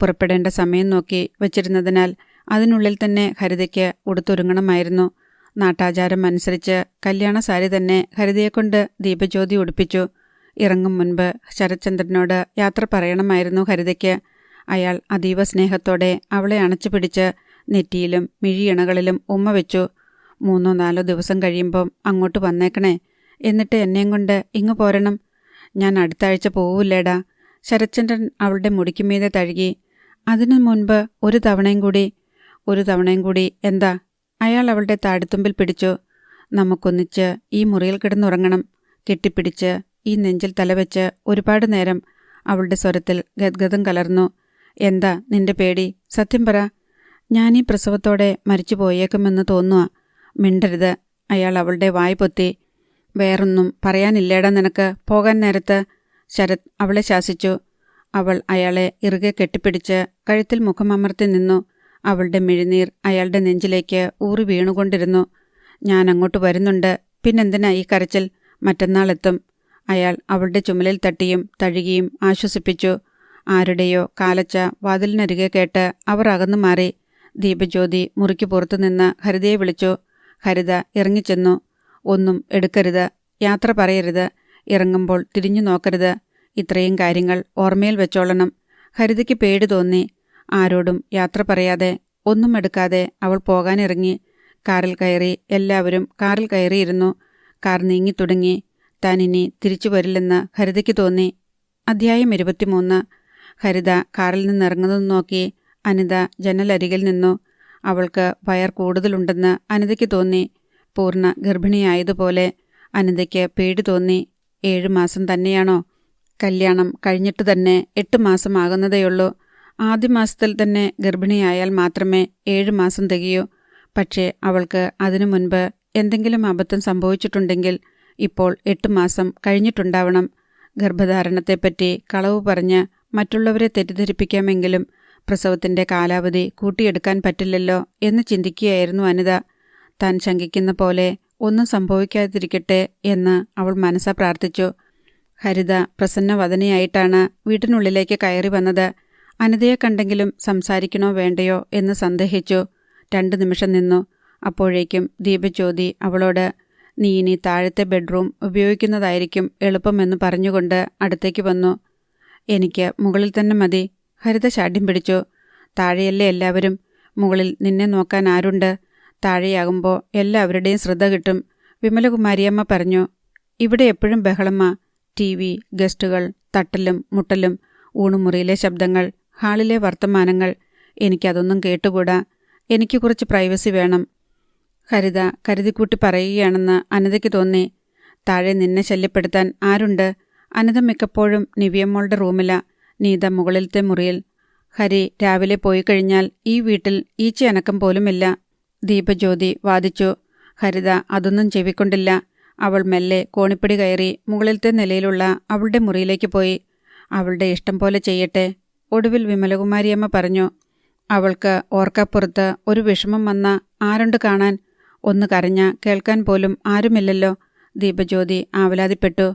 പുറപ്പെടേണ്ട സമയം നോക്കി വച്ചിരുന്നതിനാൽ അതിനുള്ളിൽ തന്നെ ഹരിതയ്ക്ക് ഉടുത്തൊരുങ്ങണമായിരുന്നു. നാട്ടാചാരം അനുസരിച്ച് കല്യാണ സാരി തന്നെ ഹരിതയെക്കൊണ്ട് ദീപജ്യോതി ഉടുപ്പിച്ചു. ഇറങ്ങും മുൻപ് ശരത്ചന്ദ്രനോട് യാത്ര പറയണമായിരുന്നു ഹരിതയ്ക്ക്. അയാൾ അതീവ സ്നേഹത്തോടെ അവളെ അണച്ചു പിടിച്ച് നെറ്റിയിലും മിഴിയിണകളിലും ഉമ്മ വെച്ചു. 3-4 ദിവസം കഴിയുമ്പം അങ്ങോട്ട് വന്നേക്കണേ. എന്നിട്ട് എന്നെയും കൊണ്ട് ഇങ്ങു പോരണം. ഞാൻ അടുത്ത ആഴ്ച പോവില്ലേടാ. ശരത്ചന്ദ്രൻ അവളുടെ മുടിക്കുമീതെ തഴുകി. അതിനു മുൻപ് ഒരു തവണയും കൂടി എന്താ? അയാൾ അവളുടെ താടിത്തുമ്പിൽ പിടിച്ചു. നമുക്കൊന്നിച്ച് ഈ മുറിയിൽ കിടന്നുറങ്ങണം. കെട്ടിപ്പിടിച്ച് ഈ നെഞ്ചിൽ തലവെച്ച് ഒരുപാട് നേരം. അവളുടെ സ്വരത്തിൽ ഗദ്ഗതം കലർന്നു. എന്താ നിന്റെ പേടി? സത്യം പറ. ഞാനീ പ്രസവത്തോടെ മരിച്ചു പോയേക്കുമെന്ന് തോന്നുക. മിണ്ടരുത്. അയാൾ അവളുടെ വായ് പൊത്തി. വേറൊന്നും പറയാനില്ലേടാ നിനക്ക് പോകാൻ നേരത്ത്? ശരത് അവളെ ശാസിച്ചു. അവൾ അയാളെ ഇറുകെ കെട്ടിപ്പിടിച്ച് കഴുത്തിൽ മുഖമമർത്തി നിന്നു. അവളുടെ മിഴിനീർ അയാളുടെ നെഞ്ചിലേക്ക് ഊറി വീണുകൊണ്ടിരുന്നു. ഞാൻ അങ്ങോട്ട് വരുന്നുണ്ട്. പിന്നെന്തിനാ ഈ കരച്ചിൽ? മറ്റന്നാളെത്തും. അയാൾ അവളുടെ ചുമലിൽ തട്ടിയും തഴുകിയും ആശ്വസിപ്പിച്ചു. ആരുടെയോ കാലച്ച വാതിലിനരികെ കേട്ട് അവർ അകന്നു മാറി. ദീപജ്യോതി മുറിക്ക് പുറത്തുനിന്ന് ഹരിതയെ വിളിച്ചു. ഹരിത ഇറങ്ങിച്ചെന്നു. ഒന്നും എടുക്കരുത്. യാത്ര പറയരുത്. ഇറങ്ങുമ്പോൾ തിരിഞ്ഞു നോക്കരുത്. ഇത്രയും കാര്യങ്ങൾ ഓർമ്മയിൽ വെച്ചോളണം. ഹരിതയ്ക്ക് പേടി തോന്നി. ആരോടും യാത്ര പറയാതെ ഒന്നും എടുക്കാതെ അവൾ പോകാനിറങ്ങി. കാറിൽ കയറി. എല്ലാവരും കാറിൽ കയറിയിരുന്നു. കാർ നീങ്ങിത്തുടങ്ങി. താൻ ഇനി തിരിച്ചു വരില്ലെന്ന് ഹരിതയ്ക്ക് തോന്നി. അധ്യായം 23. ഹരിത കാറിൽ നിന്നിറങ്ങുന്നത് നോക്കി അനിത ജനലരികിൽ നിന്നു. അവൾക്ക് വയർ കൂടുതലുണ്ടെന്ന് അനിതയ്ക്ക് തോന്നി. പൂർണ്ണ ഗർഭിണിയായതുപോലെ. അനിതയ്ക്ക് പേടി തോന്നി. 7 മാസം തന്നെയാണോ? കല്യാണം കഴിഞ്ഞിട്ട് തന്നെ 8 മാസമാകുന്നതേയുള്ളൂ. ആദ്യ മാസത്തിൽ തന്നെ ഗർഭിണിയായാൽ മാത്രമേ 7 മാസം തികയൂ. പക്ഷേ അവൾക്ക് അതിനു മുൻപ് എന്തെങ്കിലും അബദ്ധം സംഭവിച്ചിട്ടുണ്ടെങ്കിൽ ഇപ്പോൾ 8 മാസം കഴിഞ്ഞിട്ടുണ്ടാവണം. ഗർഭധാരണത്തെപ്പറ്റി കളവ് പറഞ്ഞ് മറ്റുള്ളവരെ തെറ്റിദ്ധരിപ്പിക്കാമെങ്കിലും പ്രസവത്തിന്റെ കാലാവധി കൂട്ടിയെടുക്കാൻ പറ്റില്ലല്ലോ എന്ന് ചിന്തിക്കുകയായിരുന്നു അനിത. താൻ ശങ്കിക്കുന്ന പോലെ ഒന്നും സംഭവിക്കാതിരിക്കട്ടെ എന്ന് അവൾ മനസ്സാ പ്രാർത്ഥിച്ചു. ഹരിത പ്രസന്നവദനയായിട്ടാണ് വീട്ടിനുള്ളിലേക്ക് കയറി വന്നത്. അനിതയെ കണ്ടെങ്കിലും സംസാരിക്കണോ വേണ്ടയോ എന്ന് സന്ദേഹിച്ചു. 2 നിമിഷം നിന്നു. അപ്പോഴേക്കും ദീപജ്യോതി അവളോട് നീ ഇനി താഴത്തെ ബെഡ്റൂം ഉപയോഗിക്കുന്നതായിരിക്കും എളുപ്പമെന്ന് പറഞ്ഞുകൊണ്ട് അടുത്തേക്ക് വന്നു. എനിക്ക് മുകളിൽ തന്നെ മതി. ഹരിത ശാഠ്യം പിടിച്ചു. താഴെയല്ലേ എല്ലാവരും. മുകളിൽ നിന്നെ നോക്കാൻ ആരുണ്ട്? താഴെയാകുമ്പോൾ എല്ലാവരുടെയും ശ്രദ്ധ കിട്ടും. വിമലകുമാരിയമ്മ പറഞ്ഞു. ഇവിടെ എപ്പോഴും ബഹളമാ. TV, ഗസ്റ്റുകൾ, തട്ടലും മുട്ടലും, ഊണുമുറിയിലെ ശബ്ദങ്ങൾ, ഹാളിലെ വർത്തമാനങ്ങൾ. എനിക്കതൊന്നും കേട്ടുകൂടാ. എനിക്ക് കുറച്ച് പ്രൈവസി വേണം. ഹരിത കരുതിക്കൂട്ടി പറയുകയാണെന്ന് അനിതയ്ക്ക് തോന്നി. താഴെ നിന്നെ ശല്യപ്പെടുത്താൻ ആരുണ്ട്? അനിത മിക്കപ്പോഴും നിവിയമ്മോളുടെ റൂമിലാ. നീത മുകളിലത്തെ മുറിയിൽ. ഹരി രാവിലെ പോയി കഴിഞ്ഞാൽ ഈ വീട്ടിൽ ഈച്ചയനക്കം പോലുമില്ല. ദീപജ്യോതി വാദിച്ചു. ഹരിത അതൊന്നും ചെവിക്കൊണ്ടില്ല. അവൾ മെല്ലെ കോണിപ്പടി കയറി മുകളിലത്തെ നിലയിലുള്ള അവളുടെ മുറിയിലേക്ക് പോയി. അവളുടെ ഇഷ്ടം പോലെ ചെയ്യട്ടെ. ഒടുവിൽ വിമലകുമാരിയമ്മ പറഞ്ഞു. അവൾക്ക് ഓർക്കാപ്പുറത്ത് ഒരു വിഷമം വന്ന ആരുണ്ട് കാണാൻ? ഒന്ന് കരഞ്ഞ കേൾക്കാൻ പോലും ആരുമില്ലല്ലോ. ദീപജ്യോതി ആവലാതിപ്പെട്ടു.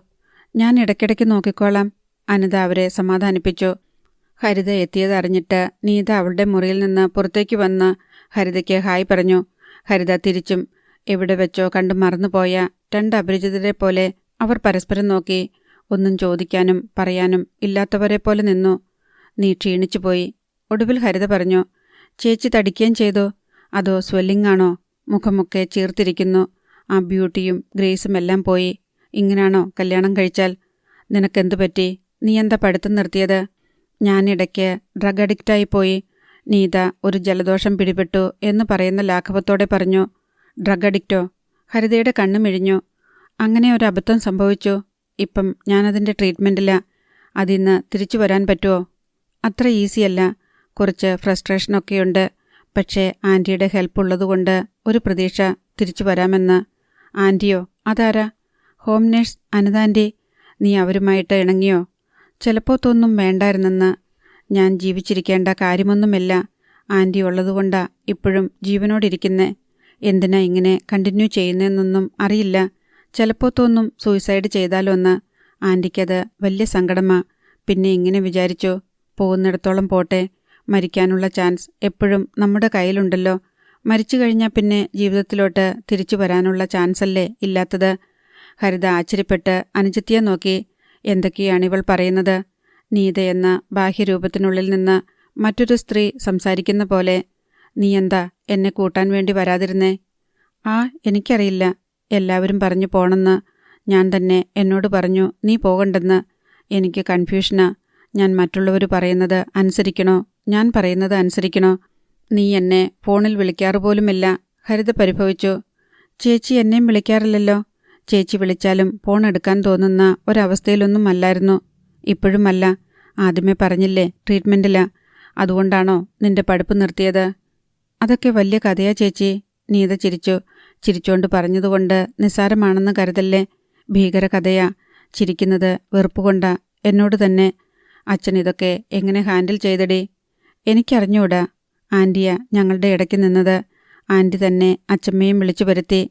ഞാൻ ഇടയ്ക്കിടയ്ക്ക് നോക്കിക്കോളാം. അനിത അവരെ സമാധാനിപ്പിച്ചു. ഹരിത എത്തിയതറിഞ്ഞിട്ട് നീത അവളുടെ മുറിയിൽ നിന്ന് പുറത്തേക്ക് വന്ന് ഹരിതയ്ക്ക് ഹായ് പറഞ്ഞു. ഹരിത തിരിച്ചും. എവിടെ വെച്ചോ കണ്ടു മറന്നുപോയ 2 അപരിചിതരെ പോലെ അവർ പരസ്പരം നോക്കി. ഒന്നും ചോദിക്കാനും പറയാനും ഇല്ലാത്തവരെ പോലെ നിന്നു. നീ ക്ഷീണിച്ചു പോയി. ഒടുവിൽ ഹരിത പറഞ്ഞു. ചേച്ചി തടിക്കുകയും ചെയ്തോ? അതോ സ്വെല്ലിംഗ് ആണോ? മുഖമൊക്കെ ചീർത്തിരിക്കുന്നു. ആ ബ്യൂട്ടിയും ഗ്രേസും എല്ലാം പോയി. ഇങ്ങനാണോ കല്യാണം കഴിച്ചാൽ? നിനക്കെന്തു പറ്റി? നീ എന്താ പഠിത്തം നിർത്തിയത്? ഞാനിടയ്ക്ക് ഡ്രഗ് അഡിക്റ്റായി പോയി. നീത ഒരു ജലദോഷം പിടിപെട്ടു എന്ന് പറയുന്ന ലാഘവത്തോടെ പറഞ്ഞു. ഡ്രഗ് അഡിക്റ്റോ? ഹരിതയുടെ കണ്ണു മിഴിഞ്ഞു. അങ്ങനെ ഒരു അബദ്ധം സംഭവിച്ചു. ഇപ്പം ഞാനതിൻ്റെ ട്രീറ്റ്മെൻറ്റിലാ. അതിന്ന് തിരിച്ചു വരാൻ പറ്റുമോ? അത്ര ഈസിയല്ല. കുറച്ച് ഫ്രസ്ട്രേഷനൊക്കെയുണ്ട്. പക്ഷേ ആൻറ്റിയുടെ ഹെൽപ്പ് ഉള്ളതുകൊണ്ട് ഒരു പ്രതീക്ഷ തിരിച്ചു വരാമെന്ന്. ആൻറ്റിയോ? അതാരാ? Home nurse Anitha aunty. നീ അവരുമായിട്ട് ഇണങ്ങിയോ? ചിലപ്പോൾ തോന്നും വേണ്ടായിരുന്നെന്ന്. ഞാൻ ജീവിച്ചിരിക്കേണ്ട കാര്യമൊന്നുമില്ല. ആൻറ്റി ഉള്ളതുകൊണ്ടാ ഇപ്പോഴും ജീവനോടിരിക്കുന്നേ. എന്തിനാ ഇങ്ങനെ കണ്ടിന്യൂ ചെയ്യുന്നതെന്നൊന്നും അറിയില്ല. ചിലപ്പോൾ തോന്നും സൂയിസൈഡ് ചെയ്താലോ എന്ന്. ആൻറ്റിക്കത് വലിയ സങ്കടമാ. പിന്നെ ഇങ്ങനെ വിചാരിച്ചു, പോകുന്നിടത്തോളം പോട്ടെ. മരിക്കാനുള്ള ചാൻസ് എപ്പോഴും നമ്മുടെ കയ്യിലുണ്ടല്ലോ. മരിച്ചു കഴിഞ്ഞാൽ പിന്നെ ജീവിതത്തിലോട്ട് തിരിച്ചു വരാനുള്ള ചാൻസല്ലേ ഇല്ലാത്തത്? ഹരിത ആശ്ചര്യപ്പെട്ട് അനുജത്തിയെ നോക്കി. എന്തൊക്കെയാണിവൾ പറയുന്നത്? നീതയെന്ന ബാഹ്യരൂപത്തിനുള്ളിൽ നിന്ന് മറ്റൊരു സ്ത്രീ സംസാരിക്കുന്ന പോലെ. നീ എന്താ എന്നെ കൂട്ടാൻ വേണ്ടി വരാതിരുന്നേ? എനിക്കറിയില്ല. എല്ലാവരും പറഞ്ഞു പോണെന്ന്. ഞാൻ തന്നെ എന്നോട് പറഞ്ഞു നീ പോകണ്ടെന്ന്. എനിക്ക് കൺഫ്യൂഷനാ. ഞാൻ മറ്റുള്ളവർ പറയുന്നത് അനുസരിക്കണോ, ഞാൻ പറയുന്നത് അനുസരിക്കണോ? നീ എന്നെ ഫോണിൽ വിളിക്കാറ് പോലുമില്ല. ഹരിത പരിഭവിച്ചു. ചേച്ചി എന്നെയും വിളിക്കാറില്ലല്ലോ. ചേച്ചി വിളിച്ചാലും ഫോൺ എടുക്കാൻ തോന്നുന്ന ഒരവസ്ഥയിലൊന്നും അല്ലായിരുന്നു. ഇപ്പോഴുമല്ല. ആദ്യമേ പറഞ്ഞില്ലേ ട്രീറ്റ്മെൻറ്റിലാ. അതുകൊണ്ടാണോ നിന്റെ പഠിപ്പ് നിർത്തിയത്? അതൊക്കെ വലിയ കഥയാ ചേച്ചി. നീത ചിരിച്ചു. ചിരിച്ചോണ്ട് പറഞ്ഞതുകൊണ്ട് നിസ്സാരമാണെന്ന് കരുതല്ലേ. ഭീകര കഥയാ. ചിരിക്കുന്നത് വെറുപ്പുകൊണ്ടാ, എന്നോട് തന്നെ. അച്ഛൻ ഇതൊക്കെ എങ്ങനെ ഹാൻഡിൽ ചെയ്തടി? എനിക്കറിഞ്ഞൂടാ. ആൻറ്റിയാ ഞങ്ങളുടെ ഇടയ്ക്ക് നിന്നത്. ആൻറ്റി തന്നെ അച്ഛമ്മയും വിളിച്ചു വരുത്തി.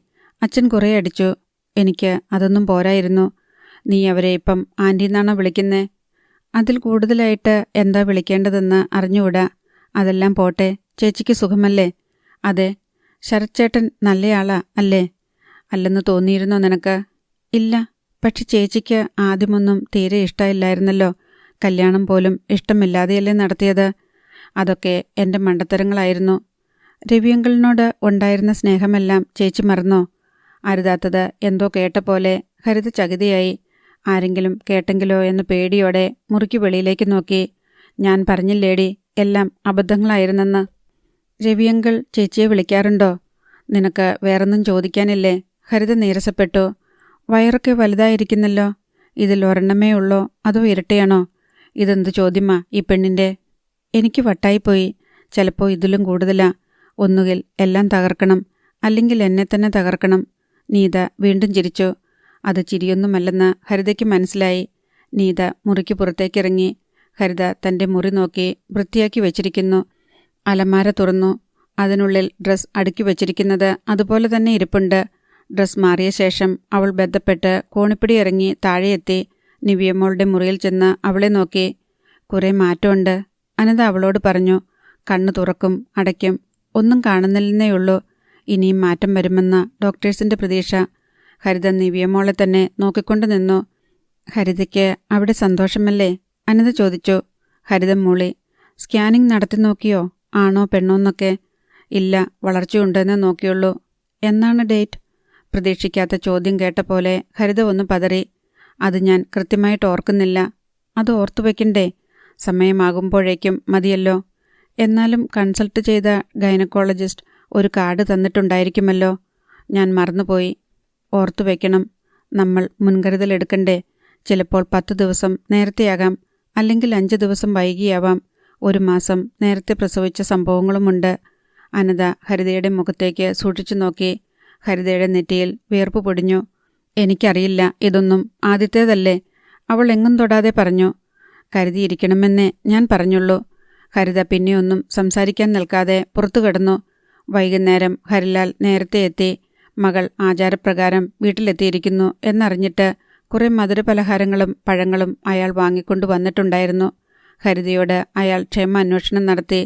അച്ഛൻ കുറേ അടിച്ചു. എനിക്ക് അതൊന്നും പോരായിരുന്നു. നീ അവരെ ഇപ്പം ആൻറ്റിന്നാണോ വിളിക്കുന്നേ? അതിൽ കൂടുതലായിട്ട് എന്താ വിളിക്കേണ്ടതെന്ന് അറിഞ്ഞുകൂടാ. അതെല്ലാം പോട്ടെ. ചേച്ചിക്ക് സുഖമല്ലേ? അതെ. ശരച്ചേട്ടൻ നല്ലയാളാ അല്ലേ? അല്ലെന്ന് തോന്നിയിരുന്നോ നിനക്ക്? ഇല്ല. പക്ഷെ ചേച്ചിക്ക് ആദ്യമൊന്നും തീരെ ഇഷ്ടമില്ലായിരുന്നല്ലോ. കല്യാണം പോലും ഇഷ്ടമില്ലാതെയല്ലേ നടത്തിയത്? അതൊക്കെ എൻ്റെ മണ്ടത്തരങ്ങളായിരുന്നു. രവിയങ്കിളിനോട് ഉണ്ടായിരുന്ന സ്നേഹമെല്ലാം ചേച്ചി മറന്നോ? അരുതാത്തത് എന്തോ കേട്ട പോലെ ഹരിത ചകിതയായി. ആരെങ്കിലും കേട്ടെങ്കിലോ എന്ന് പേടിയോടെ മുറിക്ക് വെളിയിലേക്ക് നോക്കി. ഞാൻ പറഞ്ഞില്ലേടി എല്ലാം അബദ്ധങ്ങളായിരുന്നെന്ന്. രവിയങ്കിൾ ചേച്ചിയെ വിളിക്കാറുണ്ടോ? നിനക്ക് വേറൊന്നും ചോദിക്കാനില്ലേ? ഹരിത നീരസപ്പെട്ടു. വയറൊക്കെ വലുതായിരിക്കുന്നല്ലോ. ഇതിൽ ഒരെണ്ണമേ ഉള്ളോ അതോ ഇരട്ടയാണോ? ഇതെന്ത് ചോദ്യമാ ഈ പെണ്ണിൻ്റെ? എനിക്ക് വട്ടായിപ്പോയി. ചിലപ്പോൾ ഇതിലും കൂടുതലാ. ഒന്നുകിൽ എല്ലാം തകർക്കണം, അല്ലെങ്കിൽ എന്നെ തന്നെ തകർക്കണം. നീത വീണ്ടും ചിരിച്ചു. അത് ചിരിയൊന്നുമല്ലെന്ന് ഹരിതയ്ക്ക് മനസ്സിലായി. നീത മുറിക്ക് പുറത്തേക്കിറങ്ങി. ഹരിത തൻ്റെ മുറി നോക്കി. വൃത്തിയാക്കി വെച്ചിരിക്കുന്നു. അലമാര തുറന്നു. അതിനുള്ളിൽ ഡ്രസ്സ് അടുക്കി വച്ചിരിക്കുന്നത് അതുപോലെ തന്നെ ഇരിപ്പുണ്ട്. ഡ്രസ്സ് മാറിയ ശേഷം അവൾ ബന്ധപ്പെട്ട് കോണിപ്പിടി ഇറങ്ങി താഴെയെത്തി. നിവിയമോളുടെ മുറിയിൽ ചെന്ന് അവളെ നോക്കി. കുറേ മാറ്റമുണ്ട്, അനിത അവളോട് പറഞ്ഞു. കണ്ണു തുറക്കും അടയ്ക്കും. ഒന്നും കാണുന്നില്ലെന്നേയുള്ളൂ. ഇനിയും മാറ്റം വരുമെന്ന ഡോക്ടേഴ്സിൻ്റെ പ്രതീക്ഷ. ഹരിത നിവിയമോളെ തന്നെ നോക്കിക്കൊണ്ട് നിന്നു. ഹരിതയ്ക്ക് അവിടെ സന്തോഷമല്ലേ? അനിത ചോദിച്ചു. ഹരിത മൂളി. സ്കാനിംഗ് നടത്തി നോക്കിയോ? ആണോ പെണ്ണോന്നൊക്കെ? ഇല്ല, വളർച്ചയുണ്ടെന്ന് നോക്കിയുള്ളൂ. എന്നാണ് ഡേറ്റ്? പ്രതീക്ഷിക്കാത്ത ചോദ്യം കേട്ട പോലെ ഹരിത ഒന്ന് പതറി. അത് ഞാൻ കൃത്യമായിട്ട് ഓർക്കുന്നില്ല. അത് ഓർത്തു വയ്ക്കണ്ടേ? സമയമാകുമ്പോഴേക്കും മതിയല്ലോ. എന്നാലും കൺസൾട്ട് ചെയ്ത ഗൈനക്കോളജിസ്റ്റ് ഒരു കാർഡ് തന്നിട്ടുണ്ടായിരിക്കുമല്ലോ. ഞാൻ മറന്നുപോയി. ഓർത്തു വയ്ക്കണം. നമ്മൾ മുൻകരുതലെടുക്കണ്ടേ? ചിലപ്പോൾ 10 ദിവസം നേരത്തെയാകാം, അല്ലെങ്കിൽ 5 ദിവസം വൈകിയാവാം. 1 മാസം നേരത്തെ പ്രസവിച്ച സംഭവങ്ങളുമുണ്ട്. അനിത ഹരിതയുടെ മുഖത്തേക്ക് സൂക്ഷിച്ചു നോക്കി. ഹരിതയുടെ നെറ്റിയിൽ വിയർപ്പ് പൊടിഞ്ഞു. എനിക്കറിയില്ല ഇതൊന്നും. ആദ്യത്തേതല്ലേ? അവൾ എങ്ങും തൊടാതെ പറഞ്ഞു. കരുതിയിരിക്കണമെന്നേ ഞാൻ പറഞ്ഞുള്ളൂ. ഹരിത പിന്നെയൊന്നും സംസാരിക്കാൻ നിൽക്കാതെ പുറത്തു കിടന്നു. വൈകുന്നേരം ഹരിലാൽ നേരത്തെ എത്തി. മകൾ ആചാരപ്രകാരം വീട്ടിലെത്തിയിരിക്കുന്നു എന്നറിഞ്ഞിട്ട് കുറേ മധുരപലഹാരങ്ങളും പഴങ്ങളും അയാൾ വാങ്ങിക്കൊണ്ടു വന്നിട്ടുണ്ടായിരുന്നു. ഹരിതയോട് അയാൾ ക്ഷേമ അന്വേഷണം നടത്തി.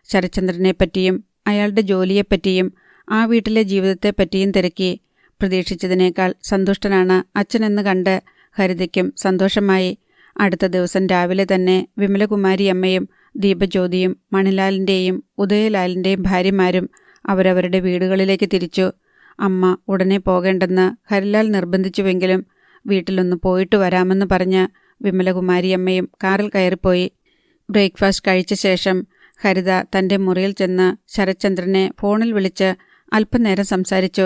ശരചന്ദ്രനെപ്പറ്റിയും അയാളുടെ ജോലിയെപ്പറ്റിയും ആ വീട്ടിലെ ജീവിതത്തെപ്പറ്റിയും തിരക്കി. പ്രതീക്ഷിച്ചതിനേക്കാൾ സന്തുഷ്ടനാണ് അച്ഛനെന്ന് കണ്ട് ഹരിതയ്ക്കും സന്തോഷമായി. അടുത്ത ദിവസം രാവിലെ തന്നെ വിമലകുമാരി അമ്മയും ദീപജ്യോതിയും മണിലാലിൻ്റെയും ഉദയലാലിൻ്റെയും ഭാര്യമാരും അവരവരുടെ വീടുകളിലേക്ക് തിരിച്ചു. അമ്മ ഉടനെ പോകേണ്ടെന്ന് ഹരിലാൽ നിർബന്ധിച്ചുവെങ്കിലും വീട്ടിലൊന്ന് പോയിട്ട് വരാമെന്ന് പറഞ്ഞ് വിമലകുമാരിയമ്മയും കാറിൽ കയറിപ്പോയി. ബ്രേക്ക്ഫാസ്റ്റ് കഴിച്ച ശേഷം ഹരിത തൻ്റെ മുറിയിൽ ചെന്ന് ശരത്ചന്ദ്രനെ ഫോണിൽ വിളിച്ച് അല്പനേരം സംസാരിച്ചു.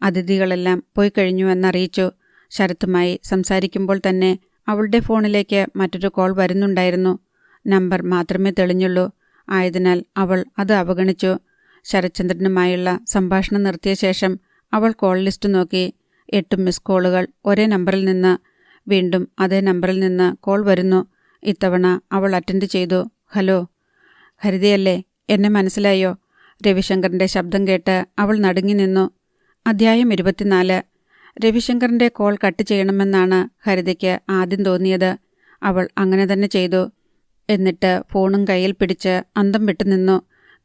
അതിഥികളെല്ലാം പോയി കഴിഞ്ഞു എന്നറിയിച്ചു. ശരത്തുമായി സംസാരിക്കുമ്പോൾ തന്നെ അവളുടെ ഫോണിലേക്ക് മറ്റൊരു കോൾ വരുന്നുണ്ടായിരുന്നു. നമ്പർ മാത്രമേ തെളിഞ്ഞുള്ളൂ. ആയതിനാൽ അവൾ അത് അവഗണിച്ചു. ശരത്ചന്ദ്രനുമായുള്ള സംഭാഷണം നിർത്തിയ ശേഷം അവൾ കോൾ ലിസ്റ്റ് നോക്കി. 8 മിസ് കോളുകൾ ഒരേ നമ്പറിൽ നിന്ന്. വീണ്ടും അതേ നമ്പറിൽ നിന്ന് കോൾ വരുന്നു. ഇത്തവണ അവൾ അറ്റൻഡ് ചെയ്തു. ഹലോ, ഹരിതയല്ലേ? എന്നെ മനസ്സിലായോ? രവിശങ്കറിൻ്റെ ശബ്ദം കേട്ട് അവൾ നടുങ്ങി നിന്നു. അധ്യായം 24. രവിശങ്കറിൻ്റെ കോൾ കട്ട് ചെയ്യണമെന്നാണ് ഹരിതയ്ക്ക് ആദ്യം തോന്നിയത്. അവൾ അങ്ങനെ തന്നെ ചെയ്തു. എന്നിട്ട് ഫോണും കയ്യിൽ പിടിച്ച് അന്തം വിട്ടു നിന്നു.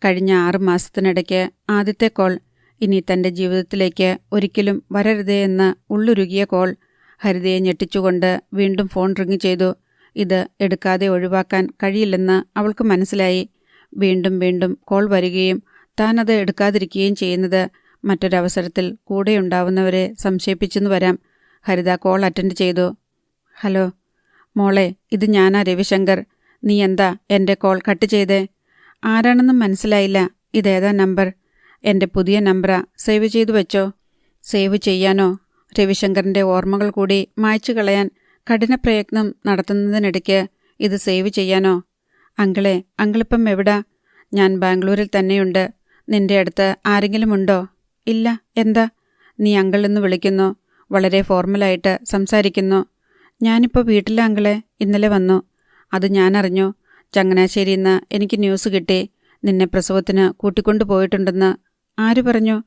കഴിഞ്ഞ 6 മാസത്തിനിടയ്ക്ക് ആദ്യത്തെ കോൾ. ഇനി തൻ്റെ ജീവിതത്തിലേക്ക് ഒരിക്കലും വരരുതേ എന്ന് ഉള്ളുരുകിയ കോൾ. ഹരിതയെ ഞെട്ടിച്ചുകൊണ്ട് വീണ്ടും ഫോൺ റിങ് ചെയ്തു. ഇത് എടുക്കാതെ ഒഴിവാക്കാൻ കഴിയില്ലെന്ന് അവൾക്ക് മനസ്സിലായി. വീണ്ടും വീണ്ടും കോൾ വരികയും താൻ അത് എടുക്കാതിരിക്കുകയും ചെയ്യുന്നത് മറ്റൊരവസരത്തിൽ കൂടെയുണ്ടാവുന്നവരെ സംശയിപ്പിച്ചെന്ന് വരാം. ഹരിത കോൾ അറ്റൻഡ് ചെയ്തു. ഹലോ മോളെ, ഇത് ഞാനാ രവിശങ്കർ. നീ എന്താ എൻ്റെ കോൾ കട്ട് ചെയ്തേ? ആരാണെന്നും മനസ്സിലായില്ല. ഇതേതാ നമ്പർ? എൻ്റെ പുതിയ നമ്പറാ, സേവ് ചെയ്തു വെച്ചോ. സേവ് ചെയ്യാനോ? രവിശങ്കറിൻ്റെ ഓർമ്മകൾ കൂടി മായ്ച്ചു കളയാൻ കഠിന പ്രയത്നം നടത്തുന്നതിനിടയ്ക്ക് ഇത് സേവ് ചെയ്യാനോ? അങ്കിളെ, അങ്കിളിപ്പം എവിടാ? ഞാൻ ബാംഗ്ലൂരിൽ തന്നെയുണ്ട്. നിന്റെ അടുത്ത് ആരെങ്കിലും ഉണ്ടോ? ഇല്ല. എന്താ? നീ അങ്കിൾ എന്ന് വിളിക്കുന്നു, വളരെ ഫോർമലായിട്ട് സംസാരിക്കുന്നു. ഞാനിപ്പോൾ വീട്ടിലെ അങ്കിളെ, ഇന്നലെ വന്നു. അത് ഞാനറിഞ്ഞു. ചങ്ങനാശ്ശേരിയിൽ എനിക്ക് ന്യൂസ് കിട്ടി. നിന്നെ പ്രസവത്തിന് കൂട്ടിക്കൊണ്ടു പോയിട്ടുണ്ടെന്ന്. ആര് പറഞ്ഞു?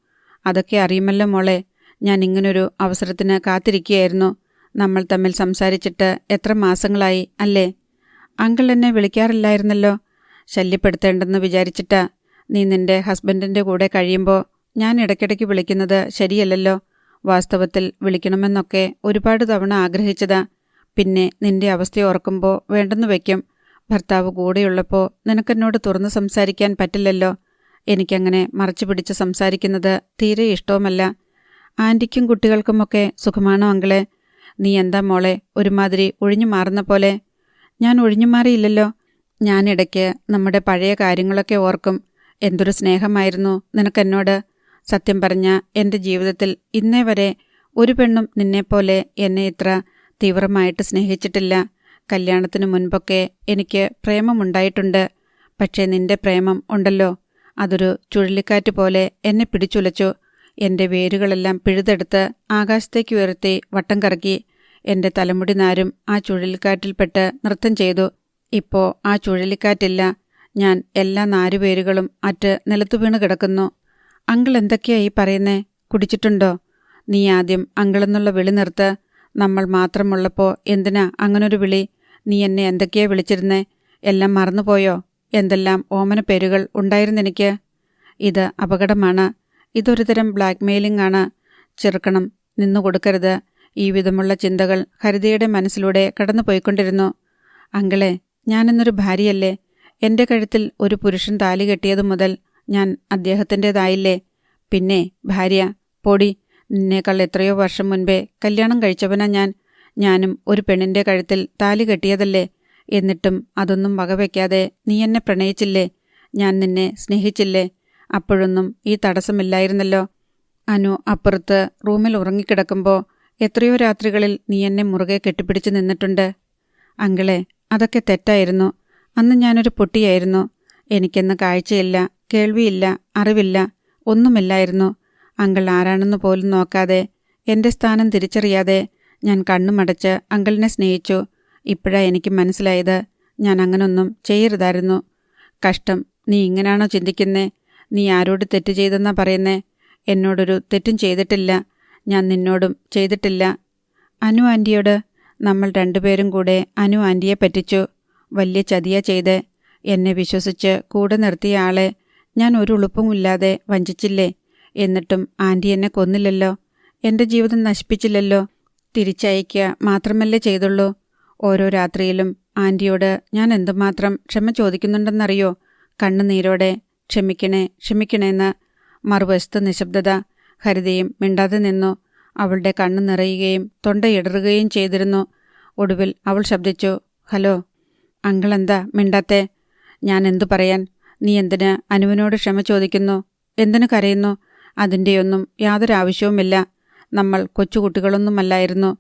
അതൊക്കെ അറിയുമല്ലോ മോളെ. ഞാൻ ഇങ്ങനൊരു അവസരത്തിന് കാത്തിരിക്കുകയായിരുന്നു. നമ്മൾ തമ്മിൽ സംസാരിച്ചിട്ട് എത്ര മാസങ്ങളായി അല്ലേ? അങ്കിൾ എന്നെ വിളിക്കാറില്ലായിരുന്നല്ലോ. ശല്യപ്പെടുത്തേണ്ടെന്ന് വിചാരിച്ചിട്ടാ. നീ നിന്റെ ഹസ്ബൻഡിൻ്റെ കൂടെ കഴിയുമ്പോൾ ഞാൻ ഇടയ്ക്കിടയ്ക്ക് വിളിക്കുന്നത് ശരിയല്ലല്ലോ. വാസ്തവത്തിൽ വിളിക്കണമെന്നൊക്കെ ഒരുപാട് തവണ ആഗ്രഹിച്ചതാ. പിന്നെ നിന്റെ അവസ്ഥ ഓർക്കുമ്പോൾ വേണ്ടെന്ന് വയ്ക്കും. ഭർത്താവ് കൂടെയുള്ളപ്പോൾ നിനക്കെന്നോട് തുറന്ന് സംസാരിക്കാൻ പറ്റില്ലല്ലോ. എനിക്കങ്ങനെ മറച്ചു പിടിച്ച് സംസാരിക്കുന്നത് തീരെ ഇഷ്ടവുമല്ല. ആൻറ്റിക്കും കുട്ടികൾക്കുമൊക്കെ സുഖമാണോ അങ്കിളെ? നീ എന്താ മോളെ ഒരുമാതിരി ഒഴിഞ്ഞു മാറുന്ന പോലെ? ഞാൻ ഒഴിഞ്ഞു മാറിയില്ലല്ലോ. ഞാനിടയ്ക്ക് നമ്മുടെ പഴയ കാര്യങ്ങളൊക്കെ ഓർക്കും. എന്തൊരു സ്നേഹമായിരുന്നു നിനക്കെന്നോട്. സത്യം പറഞ്ഞ എൻ്റെ ജീവിതത്തിൽ ഇന്നേ വരെ ഒരു പെണ്ണും നിന്നെപ്പോലെ എന്നെ ഇത്ര തീവ്രമായിട്ട് സ്നേഹിച്ചിട്ടില്ല. കല്യാണത്തിനു മുൻപൊക്കെ എനിക്ക് പ്രേമമുണ്ടായിട്ടുണ്ട്. പക്ഷേ നിന്റെ പ്രേമം ഉണ്ടല്ലോ, അതൊരു ചുഴലിക്കാറ്റ് പോലെ എന്നെ പിടിച്ചുലച്ചു. എൻ്റെ വേരുകളെല്ലാം പിഴുതെടുത്ത് ആകാശത്തേക്ക് ഉയർത്തി വട്ടം കറക്കി. എൻ്റെ തലമുടി നാരും ആ ചുഴലിക്കാറ്റിൽപ്പെട്ട് നൃത്തം ചെയ്തു. ഇപ്പോൾ ആ ചുഴലിക്കാറ്റില്ല. ഞാൻ എല്ലാ നാരുവേരുകളും അറ്റ് നിലത്തു വീണ് കിടക്കുന്നു. അങ്കിൾ എന്തൊക്കെയാ ഈ പറയുന്നേ? കുടിച്ചിട്ടുണ്ടോ? നീ ആദ്യം അങ്കിളെന്നുള്ള വിളി നിർത്ത്. നമ്മൾ മാത്രമുള്ളപ്പോൾ എന്തിനാ അങ്ങനൊരു വിളി? നീ എന്നെ എന്തൊക്കെയാ വിളിച്ചിരുന്നേ? എല്ലാം മറന്നുപോയോ? എന്തെല്ലാം ഓമന പേരുകൾ ഉണ്ടായിരുന്നെനിക്ക്. ഇത് അപകടമാണ്. ഇതൊരു തരം ബ്ലാക്ക് മെയിലിംഗ് ആണ്. ചെറുക്കണം, നിന്നു കൊടുക്കരുത്. ഈ വിധമുള്ള ചിന്തകൾ ഹരിതയുടെ മനസ്സിലൂടെ കടന്നുപോയിക്കൊണ്ടിരുന്നു. അങ്കിളെ, ഞാനെന്നൊരു ഭാര്യയല്ലേ? എൻ്റെ കഴുത്തിൽ ഒരു പുരുഷൻ താലി കെട്ടിയതു മുതൽ ഞാൻ അദ്ദേഹത്തിൻ്റേതായില്ലേ? പിന്നെ ഭാര്യ പൊടി. നിന്നേക്കാൾ എത്രയോ വർഷം മുൻപേ കല്യാണം കഴിച്ചവനാ ഞാനും ഒരു പെണ്ണിൻ്റെ കഴുത്തിൽ താലി കെട്ടിയതല്ലേ? എന്നിട്ടും അതൊന്നും വകവയ്ക്കാതെ നീ എന്നെ പ്രണയിച്ചില്ലേ? ഞാൻ നിന്നെ സ്നേഹിച്ചില്ലേ? അപ്പോഴൊന്നും ഈ തടസ്സമില്ലായിരുന്നല്ലോ. അനു അപ്പുറത്ത് റൂമിൽ ഉറങ്ങിക്കിടക്കുമ്പോൾ എത്രയോ രാത്രികളിൽ നീ എന്നെ മുറുകെ കെട്ടിപ്പിടിച്ച് നിന്നിട്ടുണ്ട്. അങ്കിളെ, അതൊക്കെ തെറ്റായിരുന്നു. അന്ന് ഞാനൊരു പൊട്ടിയായിരുന്നു. എനിക്കെന്ന് കാഴ്ചയില്ല, കേൾവിയില്ല, അറിവില്ല, ഒന്നുമില്ലായിരുന്നു. അങ്കിൾ ആരാണെന്ന് പോലും നോക്കാതെ, എൻ്റെ സ്ഥാനം തിരിച്ചറിയാതെ ഞാൻ കണ്ണുമടച്ച് അങ്കിളിനെ സ്നേഹിച്ചു. ഇപ്പോഴാ എനിക്ക് മനസ്സിലായത്, ഞാൻ അങ്ങനൊന്നും ചെയ്യരുതായിരുന്നു. കഷ്ടം. നീ ഇങ്ങനാണോ ചിന്തിക്കുന്നേ? നീ ആരോട് തെറ്റ് ചെയ്തെന്നാ പറയുന്നേ? എന്നോടൊരു തെറ്റും ചെയ്തിട്ടില്ല. ഞാൻ നിന്നോടും ചെയ്തിട്ടില്ല. അനു ആൻറ്റിയോട് നമ്മൾ രണ്ടുപേരും കൂടെ അനു ആൻറ്റിയെ പറ്റിച്ചു. വലിയ ചതിയാ ചെയ്തേ. എന്നെ വിശ്വസിച്ച് കൂടെ നിർത്തിയ ആളെ ഞാൻ ഒരു ഉളുപ്പുമില്ലാതെ വഞ്ചിച്ചില്ലേ? എന്നിട്ടും ആൻറ്റി എന്നെ കൊന്നില്ലല്ലോ. എൻ്റെ ജീവിതം നശിപ്പിച്ചില്ലല്ലോ. തിരിച്ചയക്കുക മാത്രമല്ലേ ചെയ്തുള്ളൂ. ഓരോ രാത്രിയിലും ആൻറ്റിയോട് ഞാൻ എന്തുമാത്രം ക്ഷമ ചോദിക്കുന്നുണ്ടെന്നറിയോ? കണ്ണുനീരോടെ ക്ഷമിക്കണേ ക്ഷമിക്കണേന്ന്. മറുവശത്ത് നിശബ്ദത. ഹരിതയും മിണ്ടാതെ നിന്നു. അവളുടെ കണ്ണു നിറയുകയും തൊണ്ടയിടറുകയും ചെയ്തിരുന്നു. ഒടുവിൽ അവൾ ശബ്ദിച്ചു, ഹലോ. അങ്കിളെന്താ മിണ്ടാത്തെ? ഞാൻ എന്തു പറയാൻ? നീ എന്തിന് അനുവിനോട് ക്ഷമ ചോദിക്കുന്നു? എന്തിനു കരയുന്നു? അതിൻ്റെയൊന്നും യാതൊരു ആവശ്യവുമില്ല. നമ്മൾ കൊച്ചുകുട്ടികളൊന്നുമല്ലായിരുന്നു.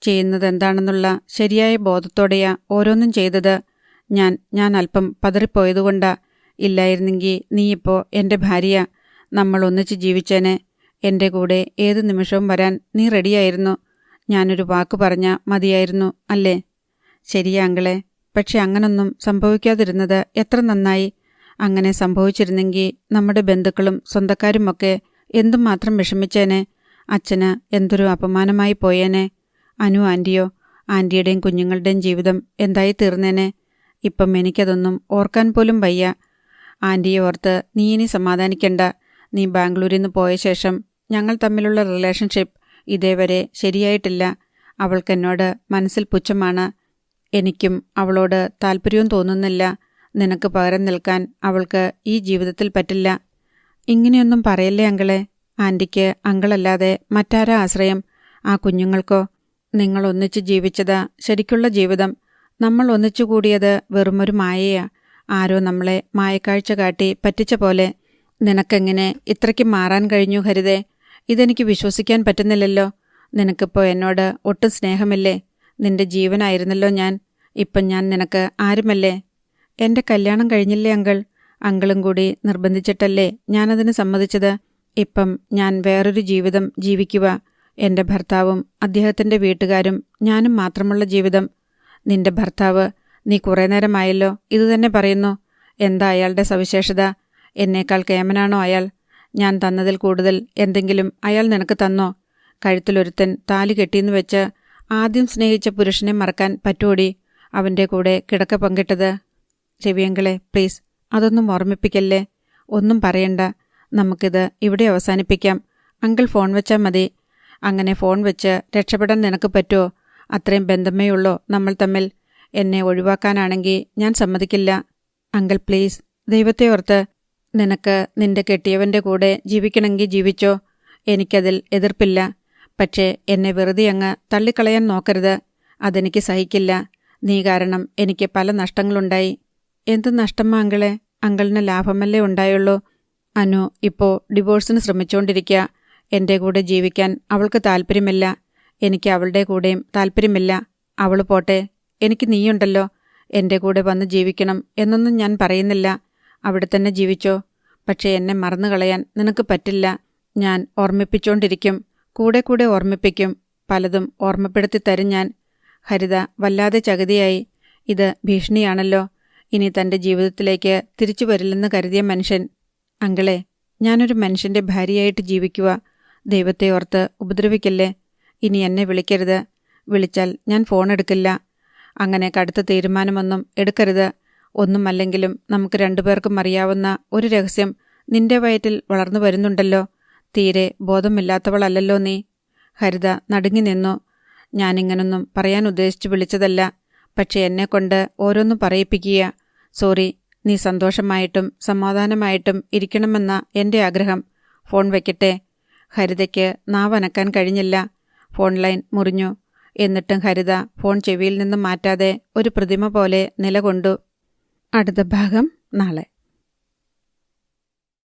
ചെയ്യുന്നതെന്താണെന്നുള്ള ശരിയായ ബോധത്തോടെയാ ഓരോന്നും ചെയ്തത്. ഞാൻ അല്പം പതറിപ്പോയതുകൊണ്ടാ. ഇല്ലായിരുന്നെങ്കിൽ നീയിപ്പോൾ എൻ്റെ ഭാര്യ. നമ്മൾ ഒന്നിച്ച് ജീവിച്ചേനെ. എൻ്റെ കൂടെ ഏതു നിമിഷവും വരാൻ നീ റെഡിയായിരുന്നു. ഞാനൊരു വാക്ക് പറഞ്ഞാൽ മതിയായിരുന്നു അല്ലേ? ശരിയാ അങ്കിളെ. പക്ഷെ അങ്ങനൊന്നും സംഭവിക്കാതിരുന്നത് എത്ര നന്നായി. അങ്ങനെ സംഭവിച്ചിരുന്നെങ്കിൽ നമ്മുടെ ബന്ധുക്കളും സ്വന്തക്കാരുമൊക്കെ എന്തുമാത്രം വിഷമിച്ചേനെ. അച്ഛന് എന്തൊരു അപമാനമായി പോയേനെ. അനു ആൻറ്റിയോ, ആൻറ്റിയുടെയും കുഞ്ഞുങ്ങളുടെയും ജീവിതം എന്തായി തീർന്നേനെ. ഇപ്പം എനിക്കതൊന്നും ഓർക്കാൻ പോലും വയ്യ. ആൻറ്റിയെ ഓർത്ത് നീ ഇനി സമാധാനിക്കണ്ട. നീ ബാംഗ്ലൂരിൽ നിന്ന് പോയ ശേഷം ഞങ്ങൾ തമ്മിലുള്ള റിലേഷൻഷിപ്പ് ഇതേവരെ ശരിയായിട്ടില്ല. അവൾക്കെന്നോട് മനസ്സിൽ പുച്ഛമാണ്. എനിക്കും അവളോട് താല്പര്യവും തോന്നുന്നില്ല. നിനക്ക് പകരം നിൽക്കാൻ അവൾക്ക് ഈ ജീവിതത്തിൽ പറ്റില്ല. ഇങ്ങനെയൊന്നും പറയല്ലേ അങ്കിളെ. ആൻറ്റിക്ക് അങ്കിളല്ലാതെ മറ്റാരാ ആശ്രയം? ആ കുഞ്ഞുങ്ങൾക്കോ? നിങ്ങൾ ഒന്നിച്ച് ജീവിച്ചതാ ശരിക്കുള്ള ജീവിതം. നമ്മൾ ഒന്നിച്ചു കൂടിയത് വെറുമൊരു മായയാ. ആരോ നമ്മളെ മായക്കാഴ്ച കാട്ടി പറ്റിച്ച പോലെ. നിനക്കെങ്ങനെ ഇത്രയ്ക്ക് മാറാൻ കഴിഞ്ഞു ഹരിതേ? ഇതെനിക്ക് വിശ്വസിക്കാൻ പറ്റുന്നില്ലല്ലോ. നിനക്കിപ്പോൾ എന്നോട് ഒട്ടും സ്നേഹമില്ലേ? നിന്റെ ജീവനായിരുന്നല്ലോ ഞാൻ. ഇപ്പം ഞാൻ നിനക്ക് ആരുമല്ലേ? എൻ്റെ കല്യാണം കഴിഞ്ഞില്ലേ അങ്കിൾ? അങ്കിളും കൂടി നിർബന്ധിച്ചിട്ടല്ലേ ഞാനതിന് സമ്മതിച്ചത്. ഇപ്പം ഞാൻ വേറൊരു ജീവിതം ജീവിക്കുക. എൻ്റെ ഭർത്താവും അദ്ദേഹത്തിൻ്റെ വീട്ടുകാരും ഞാനും മാത്രമുള്ള ജീവിതം. നിന്റെ ഭർത്താവ്, നീ കുറേ നേരമായല്ലോ ഇതുതന്നെ പറയുന്നു. എന്താ അയാളുടെ സവിശേഷത? എന്നേക്കാൾ കേമനാണോ അയാൾ? ഞാൻ തന്നതിൽ കൂടുതൽ എന്തെങ്കിലും അയാൾ നിനക്ക് തന്നോ? കഴുത്തിലൊരുത്തൻ താലി കെട്ടിയെന്ന് വെച്ച് ആദ്യം സ്നേഹിച്ച പുരുഷനെ മറക്കാൻ പറ്റുമോടി? അവൻ്റെ കൂടെ കിടക്ക പങ്കിട്ടത്. രവിയങ്കിളെ, പ്ലീസ് അതൊന്നും ഓർമ്മിപ്പിക്കല്ലേ. ഒന്നും പറയണ്ട. നമുക്കിത് ഇവിടെ അവസാനിപ്പിക്കാം. അങ്കിൾ ഫോൺ വെച്ചാൽ മതി. അങ്ങനെ ഫോൺ വെച്ച് രക്ഷപ്പെടാൻ നിനക്ക് പറ്റുമോ? അത്രയും ബന്ധമേ ഉള്ളോ നമ്മൾ തമ്മിൽ? എന്നെ ഒഴിവാക്കാനാണെങ്കിൽ ഞാൻ സമ്മതിക്കില്ല. അങ്കിൾ പ്ലീസ്, ദൈവത്തെ ഓർത്ത്. നിനക്ക് നിന്റെ കെട്ടിയവൻ്റെ കൂടെ ജീവിക്കണമെങ്കിൽ ജീവിച്ചോ. എനിക്കതിൽ എതിർപ്പില്ല. പക്ഷേ എന്നെ വെറുതെ അങ്ങ് തള്ളിക്കളയാൻ നോക്കരുത്. അതെനിക്ക് സഹിക്കില്ല. നീ കാരണം എനിക്ക് പല നഷ്ടങ്ങളുണ്ടായി. എന്ത് നഷ്ടമാ അങ്കിളെ? അങ്കിളിന് ലാഭമല്ലേ ഉണ്ടായുള്ളൂ. അനു ഇപ്പോൾ ഡിവോഴ്സിന് ശ്രമിച്ചുകൊണ്ടിരിക്കുക. എൻ്റെ കൂടെ ജീവിക്കാൻ അവൾക്ക് താല്പര്യമില്ല. എനിക്ക് അവളുടെ കൂടെയും താല്പര്യമില്ല. അവൾ പോട്ടെ, എനിക്ക് നീയുണ്ടല്ലോ. എൻ്റെ കൂടെ വന്ന് ജീവിക്കണം എന്നൊന്നും ഞാൻ പറയുന്നില്ല. അവിടെ തന്നെ ജീവിച്ചോ. പക്ഷേ എന്നെ മറന്നു കളയാൻ നിനക്ക് പറ്റില്ല. ഞാൻ ഓർമ്മിപ്പിച്ചുകൊണ്ടിരിക്കും. കൂടെ കൂടെ ഓർമ്മിപ്പിക്കും. പലതും ഓർമ്മപ്പെടുത്തി തരും ഞാൻ. ഹരിത വല്ലാതെ ചകിതിയായി. ഇത് ഭീഷണിയാണല്ലോ. ഇനി തൻ്റെ ജീവിതത്തിലേക്ക് തിരിച്ചു വരില്ലെന്ന് കരുതിയ മനുഷ്യൻ. അങ്കിളെ, ഞാനൊരു മനുഷ്യൻ്റെ ഭാര്യയായിട്ട് ജീവിക്കുക. ദൈവത്തെ ഓർത്ത് ഉപദ്രവിക്കല്ലേ. ഇനി എന്നെ വിളിക്കരുത്. വിളിച്ചാൽ ഞാൻ ഫോൺ എടുക്കില്ല. അങ്ങനെ കടുത്ത തീരുമാനമൊന്നും എടുക്കരുത്. ഒന്നുമല്ലെങ്കിലും നമുക്ക് രണ്ടുപേർക്കും അറിയാവുന്ന ഒരു രഹസ്യം നിന്റെ വയറ്റിൽ വളർന്നു വരുന്നുണ്ടല്ലോ. തീരെ ബോധമില്ലാത്തവളല്ലല്ലോ നീ. ഹരിത നടുങ്ങി നിന്നു. ഞാനിങ്ങനൊന്നും പറയാൻ ഉദ്ദേശിച്ചു വിളിച്ചതല്ല. പക്ഷെ എന്നെക്കൊണ്ട് ഓരോന്നും പറയിപ്പിക്കുക. സോറി. നീ സന്തോഷമായിട്ടും സമാധാനമായിട്ടും ഇരിക്കണമെന്ന എൻ്റെ ആഗ്രഹം. ഫോൺ വയ്ക്കട്ടെ. ഹരിതയ്ക്ക് നാവനക്കാൻ കഴിഞ്ഞില്ല. ഫോൺ ലൈൻ മുറിഞ്ഞു. എന്നിട്ടും ഹരിത ഫോൺ ചെവിയിൽ നിന്നും മാറ്റാതെ ഒരു പ്രതിമ പോലെ നിലകൊണ്ടു. അടുത്ത ഭാഗം നാളെ.